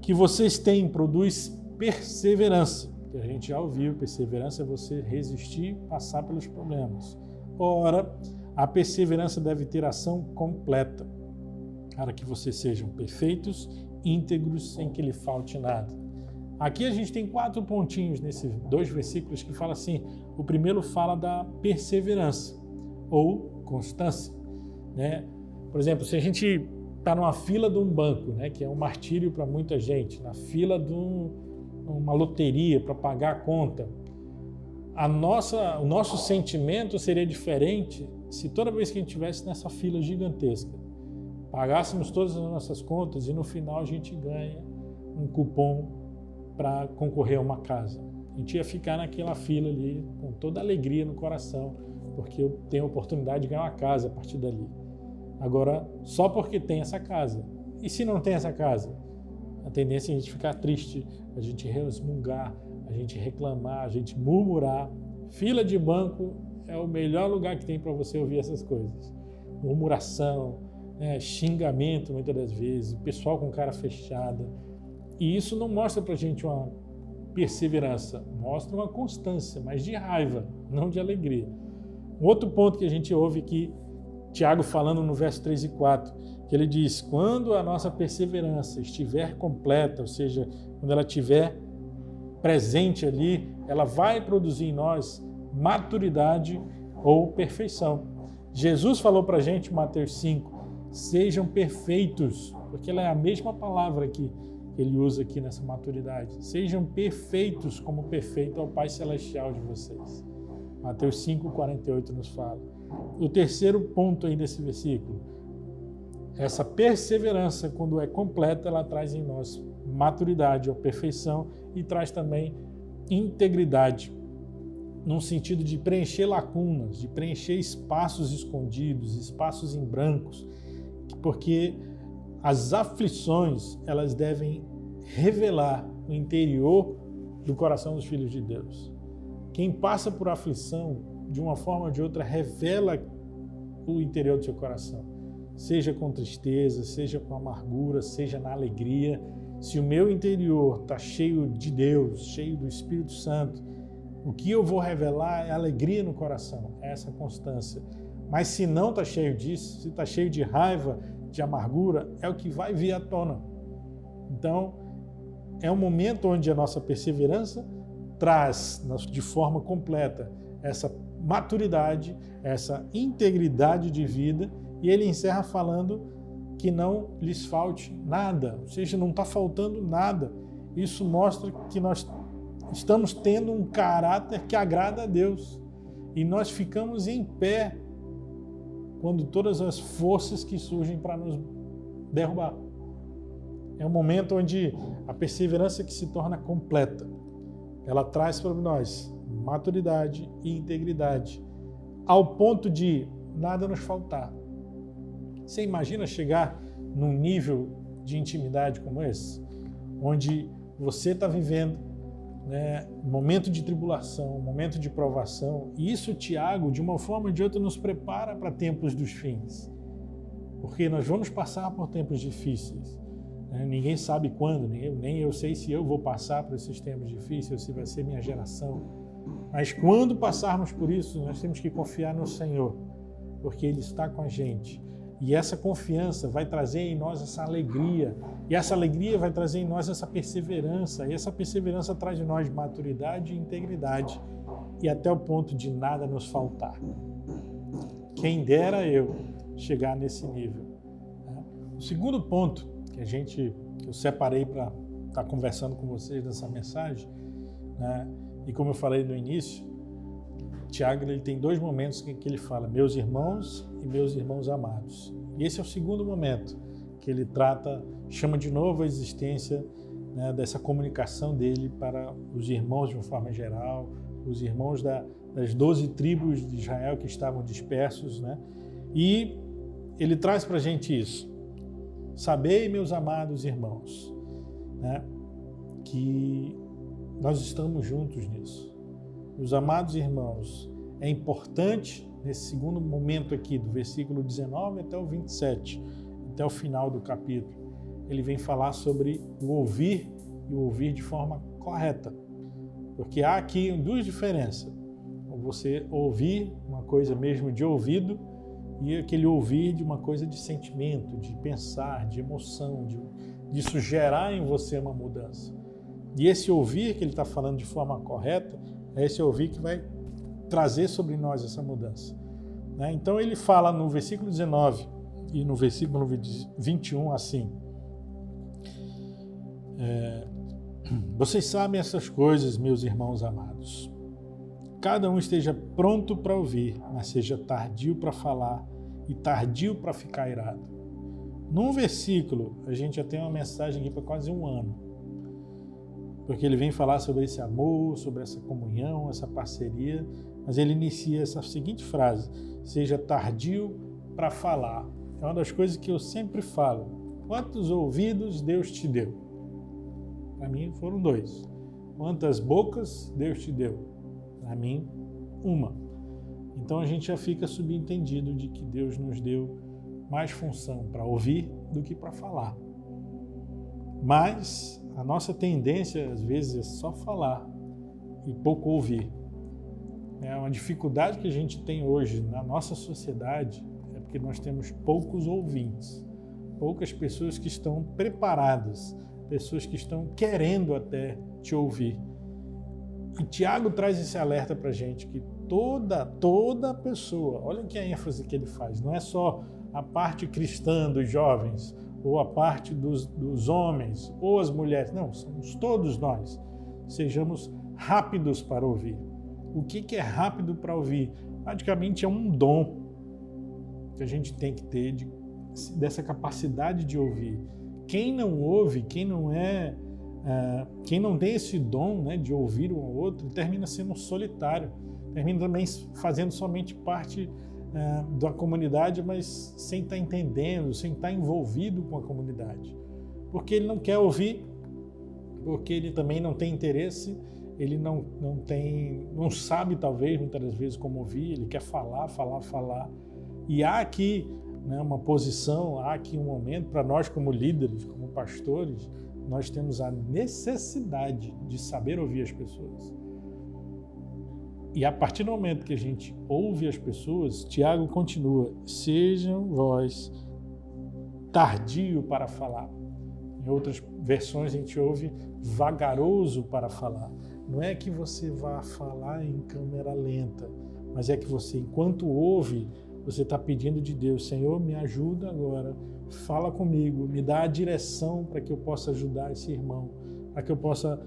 Speaker 3: que vocês têm produz perseverança. Que a gente já ouviu, perseverança é você resistir, passar pelos problemas. Ora, a perseverança deve ter ação completa, para que vocês sejam perfeitos, íntegros, sem que lhe falte nada. Aqui a gente tem 4 pontinhos nesses 2 versículos que fala assim. O primeiro fala da perseverança ou constância, né? Por exemplo, se a gente está numa fila de um banco, né, que é um martírio para muita gente, na fila de uma loteria para pagar a conta, o nosso sentimento seria diferente se toda vez que a gente estivesse nessa fila gigantesca, pagássemos todas as nossas contas e no final a gente ganha um cupom para concorrer a uma casa. A gente ia ficar naquela fila ali com toda a alegria no coração, porque eu tenho a oportunidade de ganhar uma casa a partir dali. Agora, só porque tem essa casa. E se não tem essa casa? A tendência é a gente ficar triste, a gente resmungar, a gente reclamar, a gente murmurar. Fila de banco é o melhor lugar que tem para você ouvir essas coisas. Murmuração, xingamento muitas das vezes, o pessoal com cara fechada. E isso não mostra para a gente uma perseverança, mostra uma constância, mas de raiva, não de alegria. Um outro ponto que a gente ouve aqui, Tiago falando no verso 3 e 4, que ele diz: quando a nossa perseverança estiver completa, ou seja, quando ela estiver presente ali, ela vai produzir em nós maturidade ou perfeição. Jesus falou para a gente, Mateus 5, sejam perfeitos, porque ela é a mesma palavra que ele usa aqui nessa maturidade. Sejam perfeitos como perfeito é o Pai Celestial de vocês. Mateus 5, 48 nos fala. O terceiro ponto aí desse versículo essa perseverança, quando é completa, ela traz em nós maturidade ou perfeição e traz também integridade, num sentido de preencher lacunas, de preencher espaços escondidos, espaços em brancos, porque as aflições, elas devem revelar o interior do coração dos filhos de Deus. Quem passa por aflição, de uma forma ou de outra, revela o interior do seu coração, seja com tristeza, seja com amargura, seja na alegria. Se o meu interior está cheio de Deus, cheio do Espírito Santo, o que eu vou revelar é alegria no coração, é essa constância. Mas se não está cheio disso, se está cheio de raiva, de amargura, é o que vai vir à tona. Então, é um momento onde a nossa perseverança traz de forma completa essa maturidade, essa integridade de vida, e ele encerra falando que não lhes falte nada, ou seja, não está faltando nada. Isso mostra que nós estamos tendo um caráter que agrada a Deus, e nós ficamos em pé quando todas as forças que surgem para nos derrubar. É um momento onde a perseverança que se torna completa, ela traz para nós maturidade e integridade, ao ponto de nada nos faltar. Você imagina chegar num nível de intimidade como esse, onde você está vivendo, né, um momento de tribulação, um momento de provação, e isso, Tiago, de uma forma ou de outra, nos prepara para tempos dos fins, porque nós vamos passar por tempos difíceis. Ninguém sabe quando, nem eu sei se eu vou passar por esses tempos difíceis, ou se vai ser minha geração. Mas quando passarmos por isso, nós temos que confiar no Senhor, porque Ele está com a gente. E essa confiança vai trazer em nós essa alegria, e essa alegria vai trazer em nós essa perseverança, e essa perseverança traz em nós maturidade e integridade, e até o ponto de nada nos faltar. Quem dera eu chegar nesse nível. O segundo ponto que eu separei para estar conversando com vocês nessa mensagem, né? E como eu falei no início, Tiago, ele tem dois momentos que ele fala, meus irmãos e meus irmãos amados. E esse é o segundo momento que ele chama de novo a existência, né, dessa comunicação dele para os irmãos de uma forma geral, os irmãos das 12 tribos de Israel que estavam dispersos, né? E ele traz para a gente isso. Sabei, meus amados irmãos, né, que nós estamos juntos nisso. Meus amados irmãos, é importante, nesse segundo momento aqui, do versículo 19 até o 27, até o final do capítulo, ele vem falar sobre o ouvir e o ouvir de forma correta. Porque há aqui duas diferenças. Você ouvir uma coisa mesmo de ouvido e aquele ouvir de uma coisa de sentimento, de pensar, de emoção, disso gerar em você uma mudança. E esse ouvir que ele está falando de forma correta, é esse ouvir que vai trazer sobre nós essa mudança. Né? Então ele fala no versículo 19 e no versículo 21 assim, vocês sabem essas coisas, meus irmãos amados. Cada um esteja pronto para ouvir, mas seja tardio para falar e tardio para ficar irado. Num versículo, a gente já tem uma mensagem aqui para quase um ano, porque ele vem falar sobre esse amor, sobre essa comunhão, essa parceria, mas ele inicia essa seguinte frase, seja tardio para falar. É uma das coisas que eu sempre falo, quantos ouvidos Deus te deu? Para mim foram 2. Quantas bocas Deus te deu? Para mim, 1. Então a gente já fica subentendido de que Deus nos deu mais função para ouvir do que para falar. Mas a nossa tendência, às vezes, é só falar e pouco ouvir. É uma dificuldade que a gente tem hoje na nossa sociedade, é porque nós temos poucos ouvintes, poucas pessoas que estão preparadas, pessoas que estão querendo até te ouvir. E Tiago traz esse alerta para a gente que toda pessoa, olha que a ênfase que ele faz, não é só a parte cristã dos jovens, ou a parte dos homens, ou as mulheres, não, somos todos nós, sejamos rápidos para ouvir. O que é rápido para ouvir? Praticamente é um dom que a gente tem que ter de dessa capacidade de ouvir. Quem não ouve, quem não tem esse dom, né, de ouvir um ao outro, termina sendo um solitário, termina também fazendo somente parte da comunidade, mas sem estar entendendo, sem estar envolvido com a comunidade. Porque ele não quer ouvir, porque ele também não tem interesse, ele não sabe, talvez, muitas das vezes, como ouvir, ele quer falar. E há aqui, né, uma posição, há aqui um momento para nós como líderes, como pastores, nós temos a necessidade de saber ouvir as pessoas. E a partir do momento que a gente ouve as pessoas, Tiago continua: sejam vós tardio para falar. Em outras versões a gente ouve vagaroso para falar. Não é que você vá falar em câmera lenta, mas é que você, enquanto ouve, você está pedindo de Deus: Senhor, me ajuda agora, fala comigo, me dá a direção para que eu possa ajudar esse irmão, para que eu possa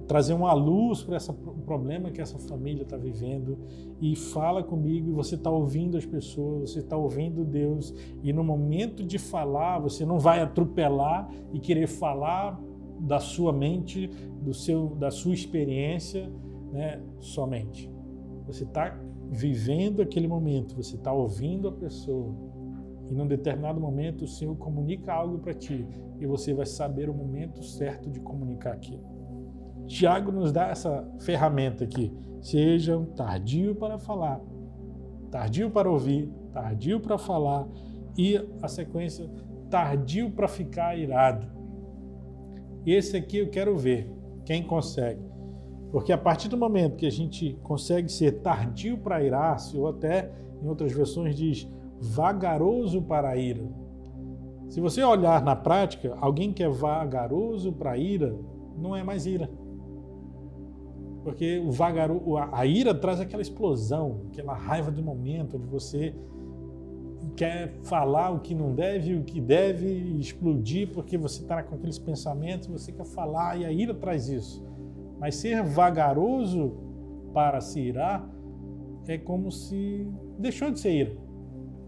Speaker 3: trazer uma luz para esse problema que essa família está vivendo, e fala comigo. E você está ouvindo as pessoas, você está ouvindo Deus, e no momento de falar, você não vai atropelar e querer falar da sua mente, da sua experiência, né, somente. Você está vivendo aquele momento, você está ouvindo a pessoa, e num determinado momento o Senhor comunica algo para ti, e você vai saber o momento certo de comunicar aquilo. Tiago nos dá essa ferramenta aqui: sejam tardio para falar, tardio para ouvir, tardio para falar, e a sequência: tardio para ficar irado. Esse aqui eu quero ver quem consegue, porque a partir do momento que a gente consegue ser tardio para irar-se, ou até em outras versões diz vagaroso para a ira. Se você olhar na prática, alguém que é vagaroso para a ira não é mais ira. Porque a ira traz aquela explosão, aquela raiva do momento, onde você quer falar o que não deve, o que deve explodir, porque você está com aqueles pensamentos, você quer falar, e a ira traz isso. Mas ser vagaroso para se irar é como se deixou de ser ira.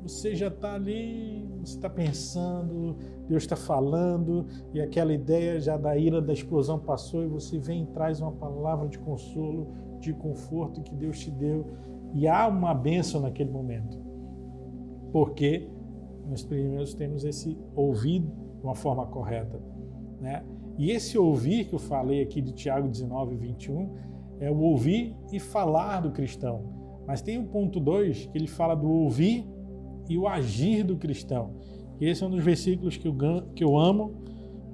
Speaker 3: Você já está ali, você está pensando, Deus está falando, e aquela ideia já da ira, da explosão passou, e você vem e traz uma palavra de consolo, de conforto que Deus te deu, e há uma bênção naquele momento. Porque nós primeiro temos esse ouvir de uma forma correta, né? E esse ouvir que eu falei aqui de Tiago 19, 21, é o ouvir e falar do cristão. Mas tem o ponto 2, que ele fala do ouvir e o agir do cristão. E esse é um dos versículos que eu amo,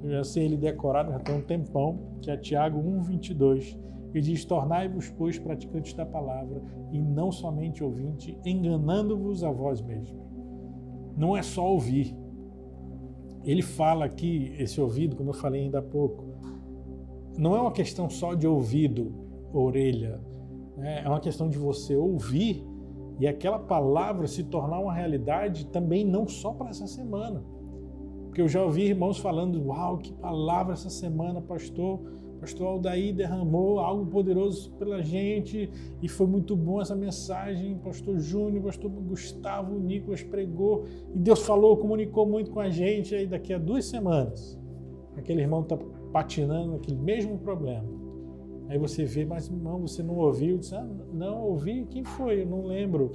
Speaker 3: eu já sei ele decorado, já tem um tempão, que é Tiago 1, 22. Ele diz: tornai-vos, pois, praticantes da palavra, e não somente ouvintes, enganando-vos a vós mesmos. Não é só ouvir. Ele fala aqui, esse ouvido, como eu falei ainda há pouco, não é uma questão só de ouvido, orelha, né? É uma questão de você ouvir e aquela palavra se tornar uma realidade também, não só para essa semana. Porque eu já ouvi irmãos falando: uau, que palavra essa semana, pastor Aldair derramou algo poderoso pela gente, e foi muito bom essa mensagem, pastor Júnior, pastor Gustavo, o Nicolas pregou, e Deus falou, comunicou muito com a gente. Aí daqui a 2 semanas, aquele irmão está patinando naquele mesmo problema. Aí você vê: mas irmão, você não ouviu? Diz: não ouvi, quem foi? Eu não lembro.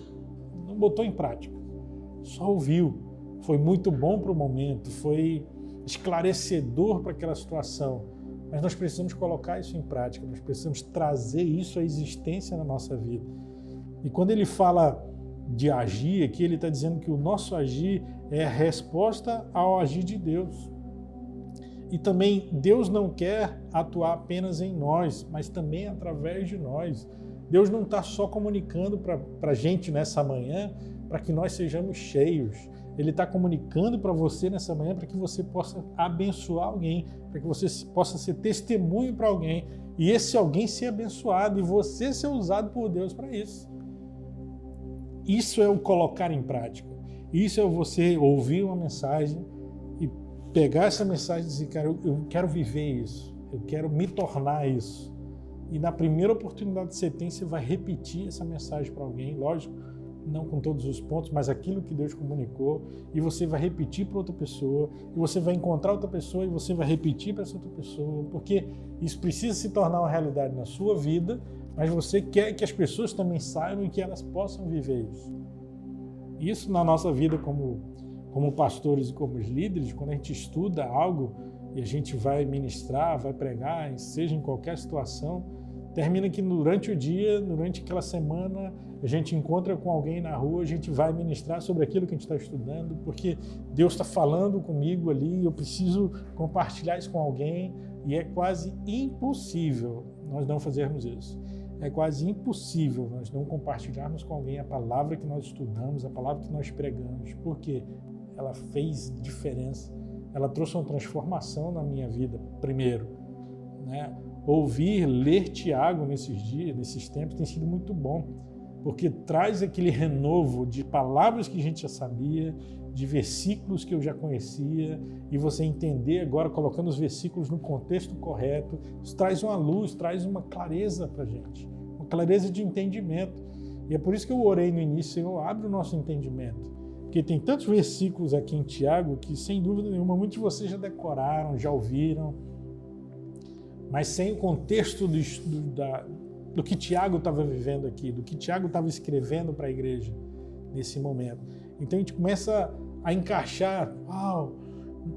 Speaker 3: Não botou em prática, só ouviu. Foi muito bom para o momento, foi esclarecedor para aquela situação. Mas nós precisamos colocar isso em prática, nós precisamos trazer isso à existência na nossa vida. E quando ele fala de agir aqui, ele está dizendo que o nosso agir é a resposta ao agir de Deus. E também Deus não quer atuar apenas em nós, mas também através de nós. Deus não está só comunicando para a gente nessa manhã para que nós sejamos cheios. Ele está comunicando para você nessa manhã para que você possa abençoar alguém, para que você possa ser testemunho para alguém, e esse alguém ser abençoado e você ser usado por Deus para isso. Isso é o colocar em prática. Isso é você ouvir uma mensagem e pegar essa mensagem e dizer: cara, eu quero viver isso, eu quero me tornar isso. E na primeira oportunidade que você tem, você vai repetir essa mensagem para alguém, lógico, não com todos os pontos, mas aquilo que Deus comunicou, e você vai repetir para outra pessoa, e você vai encontrar outra pessoa, e você vai repetir para essa outra pessoa, porque isso precisa se tornar uma realidade na sua vida, mas você quer que as pessoas também saibam e que elas possam viver isso. Isso na nossa vida como pastores e como líderes, quando a gente estuda algo e a gente vai ministrar, vai pregar, seja em qualquer situação, termina que durante o dia, durante aquela semana, a gente encontra com alguém na rua, a gente vai ministrar sobre aquilo que a gente está estudando, porque Deus está falando comigo ali, eu preciso compartilhar isso com alguém, e é quase impossível nós não fazermos isso. É quase impossível nós não compartilharmos com alguém a palavra que nós estudamos, a palavra que nós pregamos, porque ela fez diferença, ela trouxe uma transformação na minha vida, primeiro, né? Ouvir, ler Tiago nesses dias, nesses tempos, tem sido muito bom, porque traz aquele renovo de palavras que a gente já sabia, de versículos que eu já conhecia, e você entender agora, colocando os versículos no contexto correto, isso traz uma luz, traz uma clareza para a gente, uma clareza de entendimento. E é por isso que eu orei no início, Senhor, abre o nosso entendimento, porque tem tantos versículos aqui em Tiago que, sem dúvida nenhuma, muitos de vocês já decoraram, já ouviram, mas sem o contexto do que Tiago estava vivendo aqui, do que Tiago estava escrevendo para a igreja nesse momento. Então a gente começa a encaixar,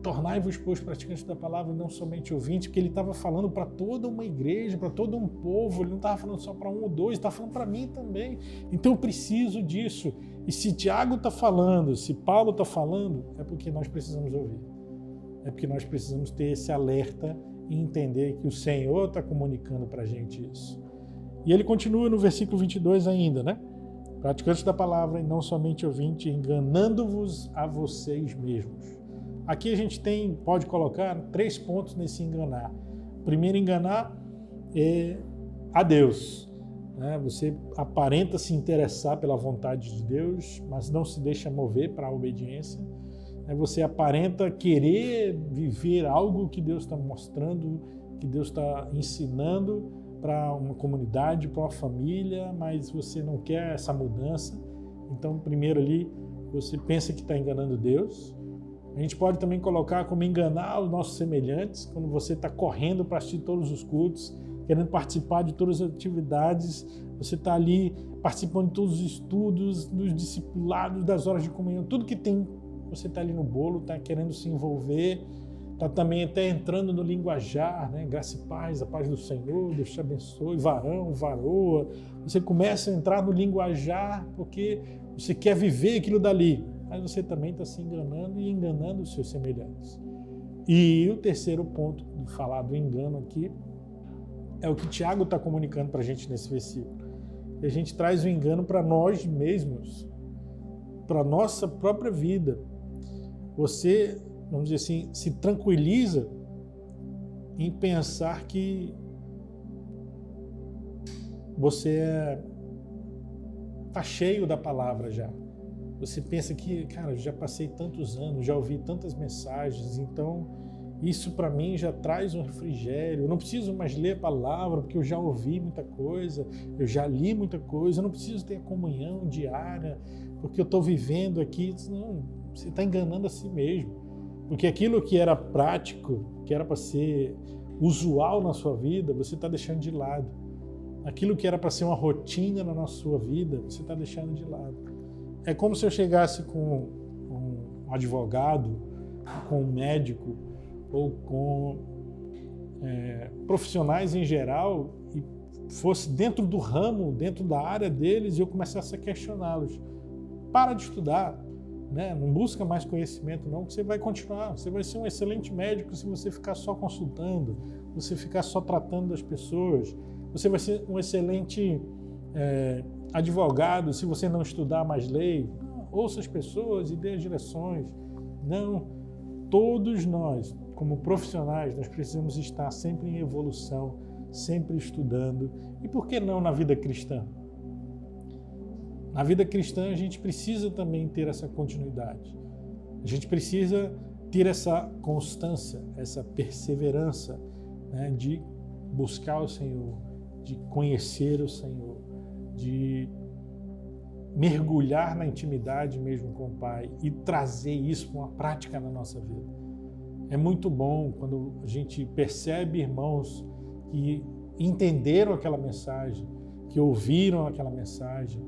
Speaker 3: tornai-vos, pois, praticantes da palavra, não somente ouvintes, porque ele estava falando para toda uma igreja, para todo um povo, ele não estava falando só para um ou dois, estava falando para mim também. Então eu preciso disso. E se Tiago está falando, se Paulo está falando, é porque nós precisamos ouvir. É porque nós precisamos ter esse alerta e entender que o Senhor está comunicando para a gente isso. E ele continua no versículo 22 ainda, né? Praticantes da palavra e não somente ouvintes, enganando-vos a vocês mesmos. Aqui a gente pode colocar 3 pontos nesse enganar. Primeiro, enganar é a Deus, né? Você aparenta se interessar pela vontade de Deus, mas não se deixa mover para a obediência. Você aparenta querer viver algo que Deus está mostrando, que Deus está ensinando para uma comunidade, para uma família, mas você não quer essa mudança. Então, primeiro ali, você pensa que está enganando Deus. A gente pode também colocar como enganar os nossos semelhantes, quando você está correndo para assistir todos os cultos, querendo participar de todas as atividades, você está ali participando de todos os estudos, dos discipulados, das horas de comunhão, tudo que tem. Você está ali no bolo, está querendo se envolver, está também até entrando no linguajar, né? Graça e paz, a paz do Senhor, Deus te abençoe, varão, varoa. Você começa a entrar no linguajar porque você quer viver aquilo dali, mas você também está se enganando e enganando os seus semelhantes. E o terceiro ponto de falar do engano aqui é o que Tiago está comunicando para a gente nesse versículo. E a gente traz o engano para nós mesmos, para a nossa própria vida. Você, vamos dizer assim, se tranquiliza em pensar que você está cheio da palavra já. Você pensa que, cara, eu já passei tantos anos, já ouvi tantas mensagens, então isso para mim já traz um refrigério. Eu não preciso mais ler a palavra porque eu já ouvi muita coisa, eu já li muita coisa, eu não preciso ter a comunhão diária porque eu estou vivendo aqui. Não, você está enganando a si mesmo, porque aquilo que era prático, que era para ser usual na sua vida, você está deixando de lado. Aquilo que era para ser uma rotina na sua vida, você está deixando de lado. É como se eu chegasse com um advogado, com um médico, ou com profissionais em geral, e fosse dentro do ramo, dentro da área deles, e eu começasse a questioná-los. Para de estudar, né? Não busca mais conhecimento não, que você vai continuar. Você vai ser um excelente médico se você ficar só consultando, você ficar só tratando das pessoas. Você vai ser um excelente advogado se você não estudar mais lei. Ouça as pessoas e dê as direções. Não, todos nós, como profissionais, nós precisamos estar sempre em evolução, sempre estudando. E por que não na vida cristã? Na vida cristã a gente precisa também ter essa continuidade. A gente precisa ter essa constância, essa perseverança, né, de buscar o Senhor, de conhecer o Senhor, de mergulhar na intimidade mesmo com o Pai e trazer isso para uma prática na nossa vida. É muito bom quando a gente percebe irmãos que entenderam aquela mensagem, que ouviram aquela mensagem,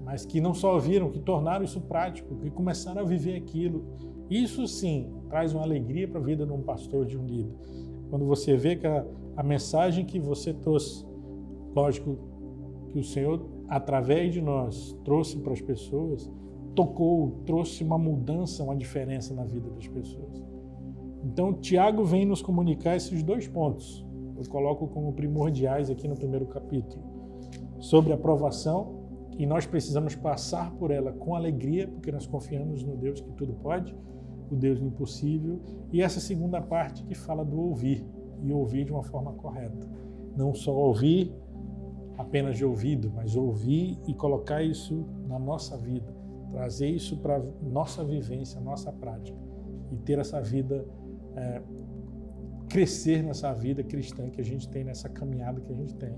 Speaker 3: mas que não só ouviram, que tornaram isso prático, que começaram a viver aquilo. Isso sim traz uma alegria para a vida de um pastor, de um líder. Quando você vê que a mensagem que você trouxe, lógico que o Senhor, através de nós, trouxe para as pessoas, tocou, trouxe uma mudança, uma diferença na vida das pessoas. Então, Tiago vem nos comunicar esses 2 pontos. Eu coloco como primordiais aqui no primeiro capítulo. Sobre a provação, e nós precisamos passar por ela com alegria, porque nós confiamos no Deus que tudo pode, o Deus do impossível. E essa segunda parte que fala do ouvir, e ouvir de uma forma correta. Não só ouvir apenas de ouvido, mas ouvir e colocar isso na nossa vida, trazer isso para a nossa vivência, nossa prática, e ter essa vida, crescer nessa vida cristã que a gente tem, nessa caminhada que a gente tem.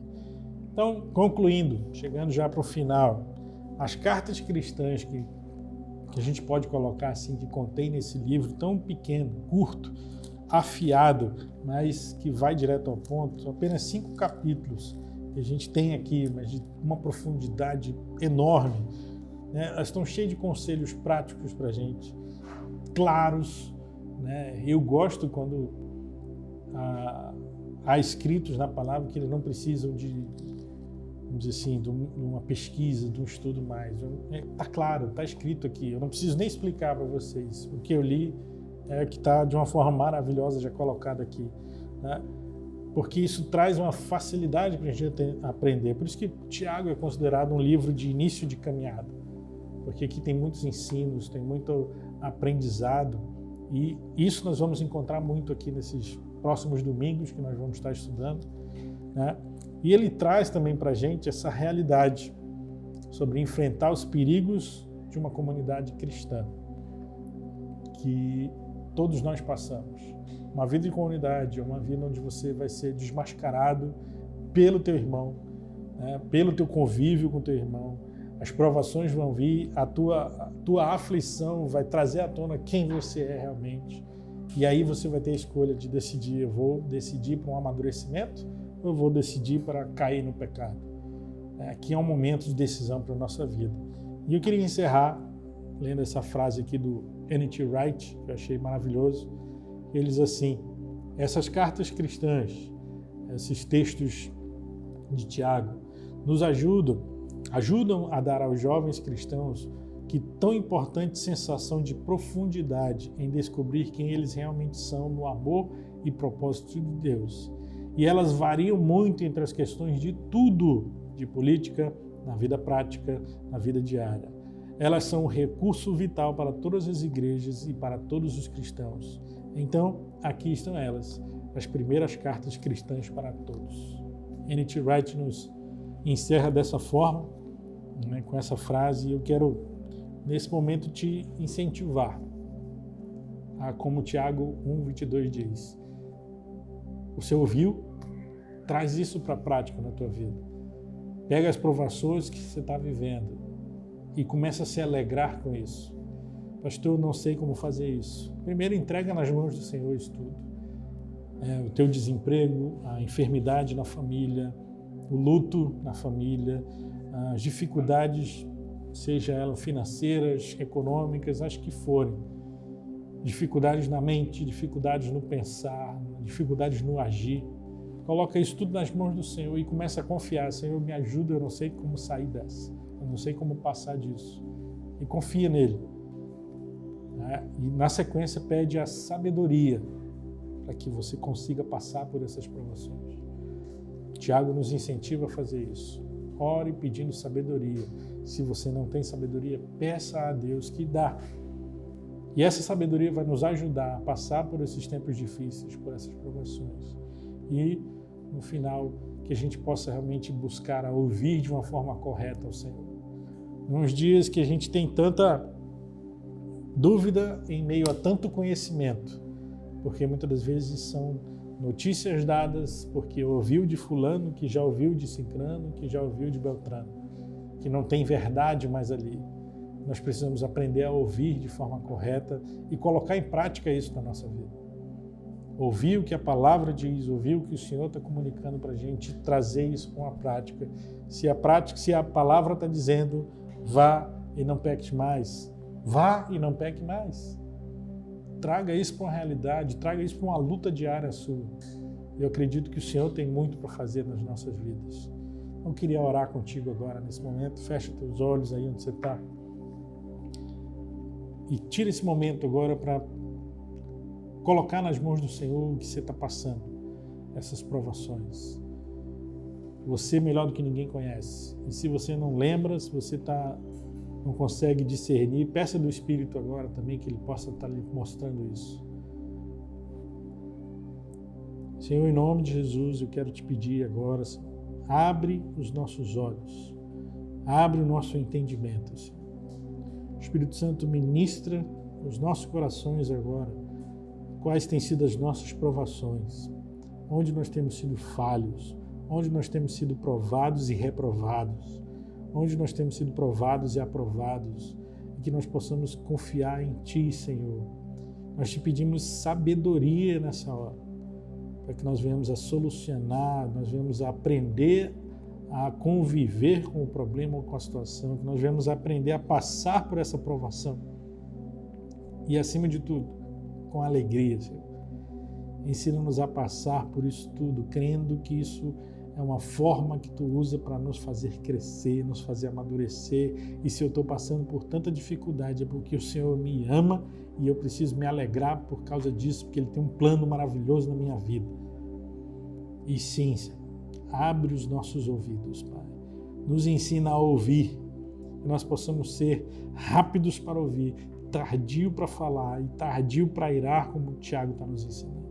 Speaker 3: Então, concluindo, chegando já para o final, as cartas cristãs que a gente pode colocar assim, que contém nesse livro tão pequeno, curto, afiado, mas que vai direto ao ponto, são apenas 5 capítulos que a gente tem aqui, mas de uma profundidade enorme, né? Elas estão cheias de conselhos práticos para a gente, claros, né? Eu gosto quando há escritos na palavra que eles não precisam de, vamos dizer assim, de uma pesquisa, de um estudo mais. Está claro, está escrito aqui, eu não preciso nem explicar para vocês. O que eu li é o que está de uma forma maravilhosa já colocado aqui, né? Porque isso traz uma facilidade para a gente aprender. Por isso que Tiago é considerado um livro de início de caminhada, porque aqui tem muitos ensinos, tem muito aprendizado, e isso nós vamos encontrar muito aqui nesses próximos domingos que nós vamos estar estudando, né? E ele traz também para a gente essa realidade sobre enfrentar os perigos de uma comunidade cristã, que todos nós passamos. Uma vida em comunidade é uma vida onde você vai ser desmascarado pelo teu irmão, né? Pelo teu convívio com teu irmão. As provações vão vir, a tua aflição vai trazer à tona quem você é realmente. E aí você vai ter a escolha de decidir, eu vou decidir para um amadurecimento ou eu vou decidir para cair no pecado. Aqui é um momento de decisão para a nossa vida. E eu queria encerrar lendo essa frase aqui do N.T. Wright, que eu achei maravilhoso. Ele diz assim: essas cartas cristãs, esses textos de Tiago, nos ajudam a dar aos jovens cristãos que tão importante sensação de profundidade em descobrir quem eles realmente são no amor e propósito de Deus. E elas variam muito entre as questões de tudo, de política, na vida prática, na vida diária. Elas são um recurso vital para todas as igrejas e para todos os cristãos. Então, aqui estão elas, as primeiras cartas cristãs para todos. N.T. Wright nos encerra dessa forma, né, com essa frase, e eu quero, nesse momento, te incentivar a, como Tiago 1:22 diz, você ouviu? Traz isso para a prática na tua vida. Pega as provações que você está vivendo e começa a se alegrar com isso. Pastor, eu não sei como fazer isso. Primeiro, entrega nas mãos do Senhor isso tudo. O teu desemprego, a enfermidade na família, o luto na família, as dificuldades, seja elas financeiras, econômicas, as que forem. Dificuldades na mente, dificuldades no pensar, dificuldades no agir. Coloca isso tudo nas mãos do Senhor e começa a confiar. Senhor, me ajuda, eu não sei como sair dessa. Eu não sei como passar disso. E confia nele. E na sequência pede a sabedoria para que você consiga passar por essas provações. Tiago nos incentiva a fazer isso. Ore pedindo sabedoria. Se você não tem sabedoria, peça a Deus que dá. E essa sabedoria vai nos ajudar a passar por esses tempos difíceis, por essas provações. E, no final, que a gente possa realmente buscar a ouvir de uma forma correta ao Senhor. Nos dias que a gente tem tanta dúvida em meio a tanto conhecimento, porque muitas das vezes são notícias dadas porque ouviu de fulano, que já ouviu de cicrano, que já ouviu de beltrano. que não tem verdade mais ali. Nós precisamos aprender a ouvir de forma correta e colocar em prática isso na nossa vida. Ouvir o que a palavra diz, ouvir o que o Senhor está comunicando para a gente, trazer isso com a prática. Se a palavra está dizendo, vá e não peque mais, vá e não peque mais. Traga isso para uma realidade, traga isso para uma luta diária sua. Eu acredito que o Senhor tem muito para fazer nas nossas vidas. Eu queria orar contigo agora, nesse momento. Fecha teus olhos aí onde você está. E tira esse momento agora para colocar nas mãos do Senhor o que você está passando, essas provações. Você melhor do que ninguém conhece. E se você não lembra, se você não consegue discernir, peça do Espírito agora também que Ele possa estar lhe mostrando isso. Senhor, em nome de Jesus, eu quero te pedir agora, Senhor, abre os nossos olhos, abre o nosso entendimento, Senhor. O Espírito Santo ministra os nossos corações agora, quais têm sido as nossas provações, onde nós temos sido falhos, onde nós temos sido provados e reprovados, onde nós temos sido provados e aprovados, e que nós possamos confiar em Ti, Senhor. Nós te pedimos sabedoria nessa hora, para que nós venhamos a solucionar, nós venhamos a aprender a conviver com o problema ou com a situação, que nós venhamos a aprender a passar por essa provação e, acima de tudo, com alegria, Senhor. Ensina-nos a passar por isso tudo, crendo que isso é uma forma que Tu usa para nos fazer crescer, nos fazer amadurecer. E se eu estou passando por tanta dificuldade é porque o Senhor me ama e eu preciso me alegrar por causa disso, porque Ele tem um plano maravilhoso na minha vida. E sim, Senhor, abre os nossos ouvidos, Pai. Nos ensina a ouvir, que nós possamos ser rápidos para ouvir, tardio para falar e tardio para irar, como o Tiago está nos ensinando.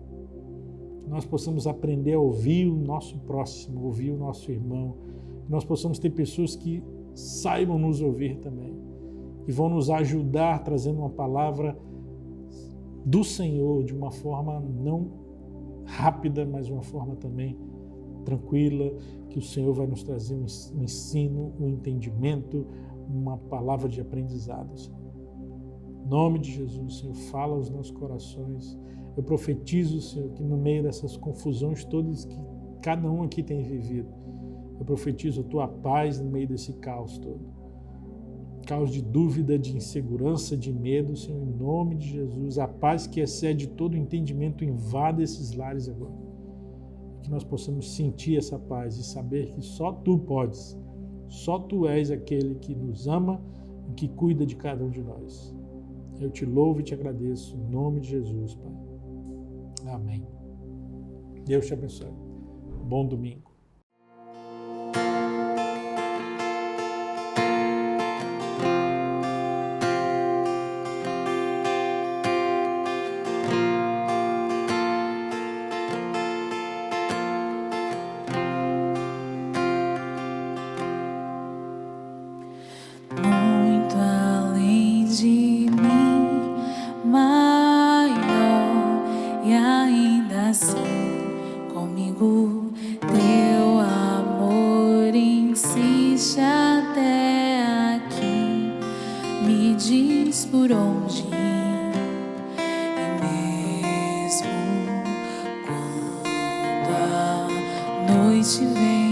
Speaker 3: Que nós possamos aprender a ouvir o nosso próximo, ouvir o nosso irmão. Que nós possamos ter pessoas que saibam nos ouvir também, que vão nos ajudar trazendo uma palavra do Senhor de uma forma não rápida, mas uma forma também tranquila, que o Senhor vai nos trazer um ensino, um entendimento, uma palavra de aprendizado, Senhor. Em nome de Jesus, Senhor, fala aos nossos corações. Eu profetizo, Senhor, que no meio dessas confusões todas que cada um aqui tem vivido, eu profetizo a Tua paz no meio desse caos todo. Caos de dúvida, de insegurança, de medo, Senhor, em nome de Jesus. A paz que excede todo entendimento invada esses lares agora. Que nós possamos sentir essa paz e saber que só Tu podes, só Tu és aquele que nos ama e que cuida de cada um de nós. Eu Te louvo e Te agradeço em nome de Jesus, Pai. Amém. Deus te abençoe. Bom domingo.
Speaker 2: Muito além de mim, maior, e ainda assim comigo Teu amor insiste até aqui, me diz por onde ir, e mesmo quando a noite vem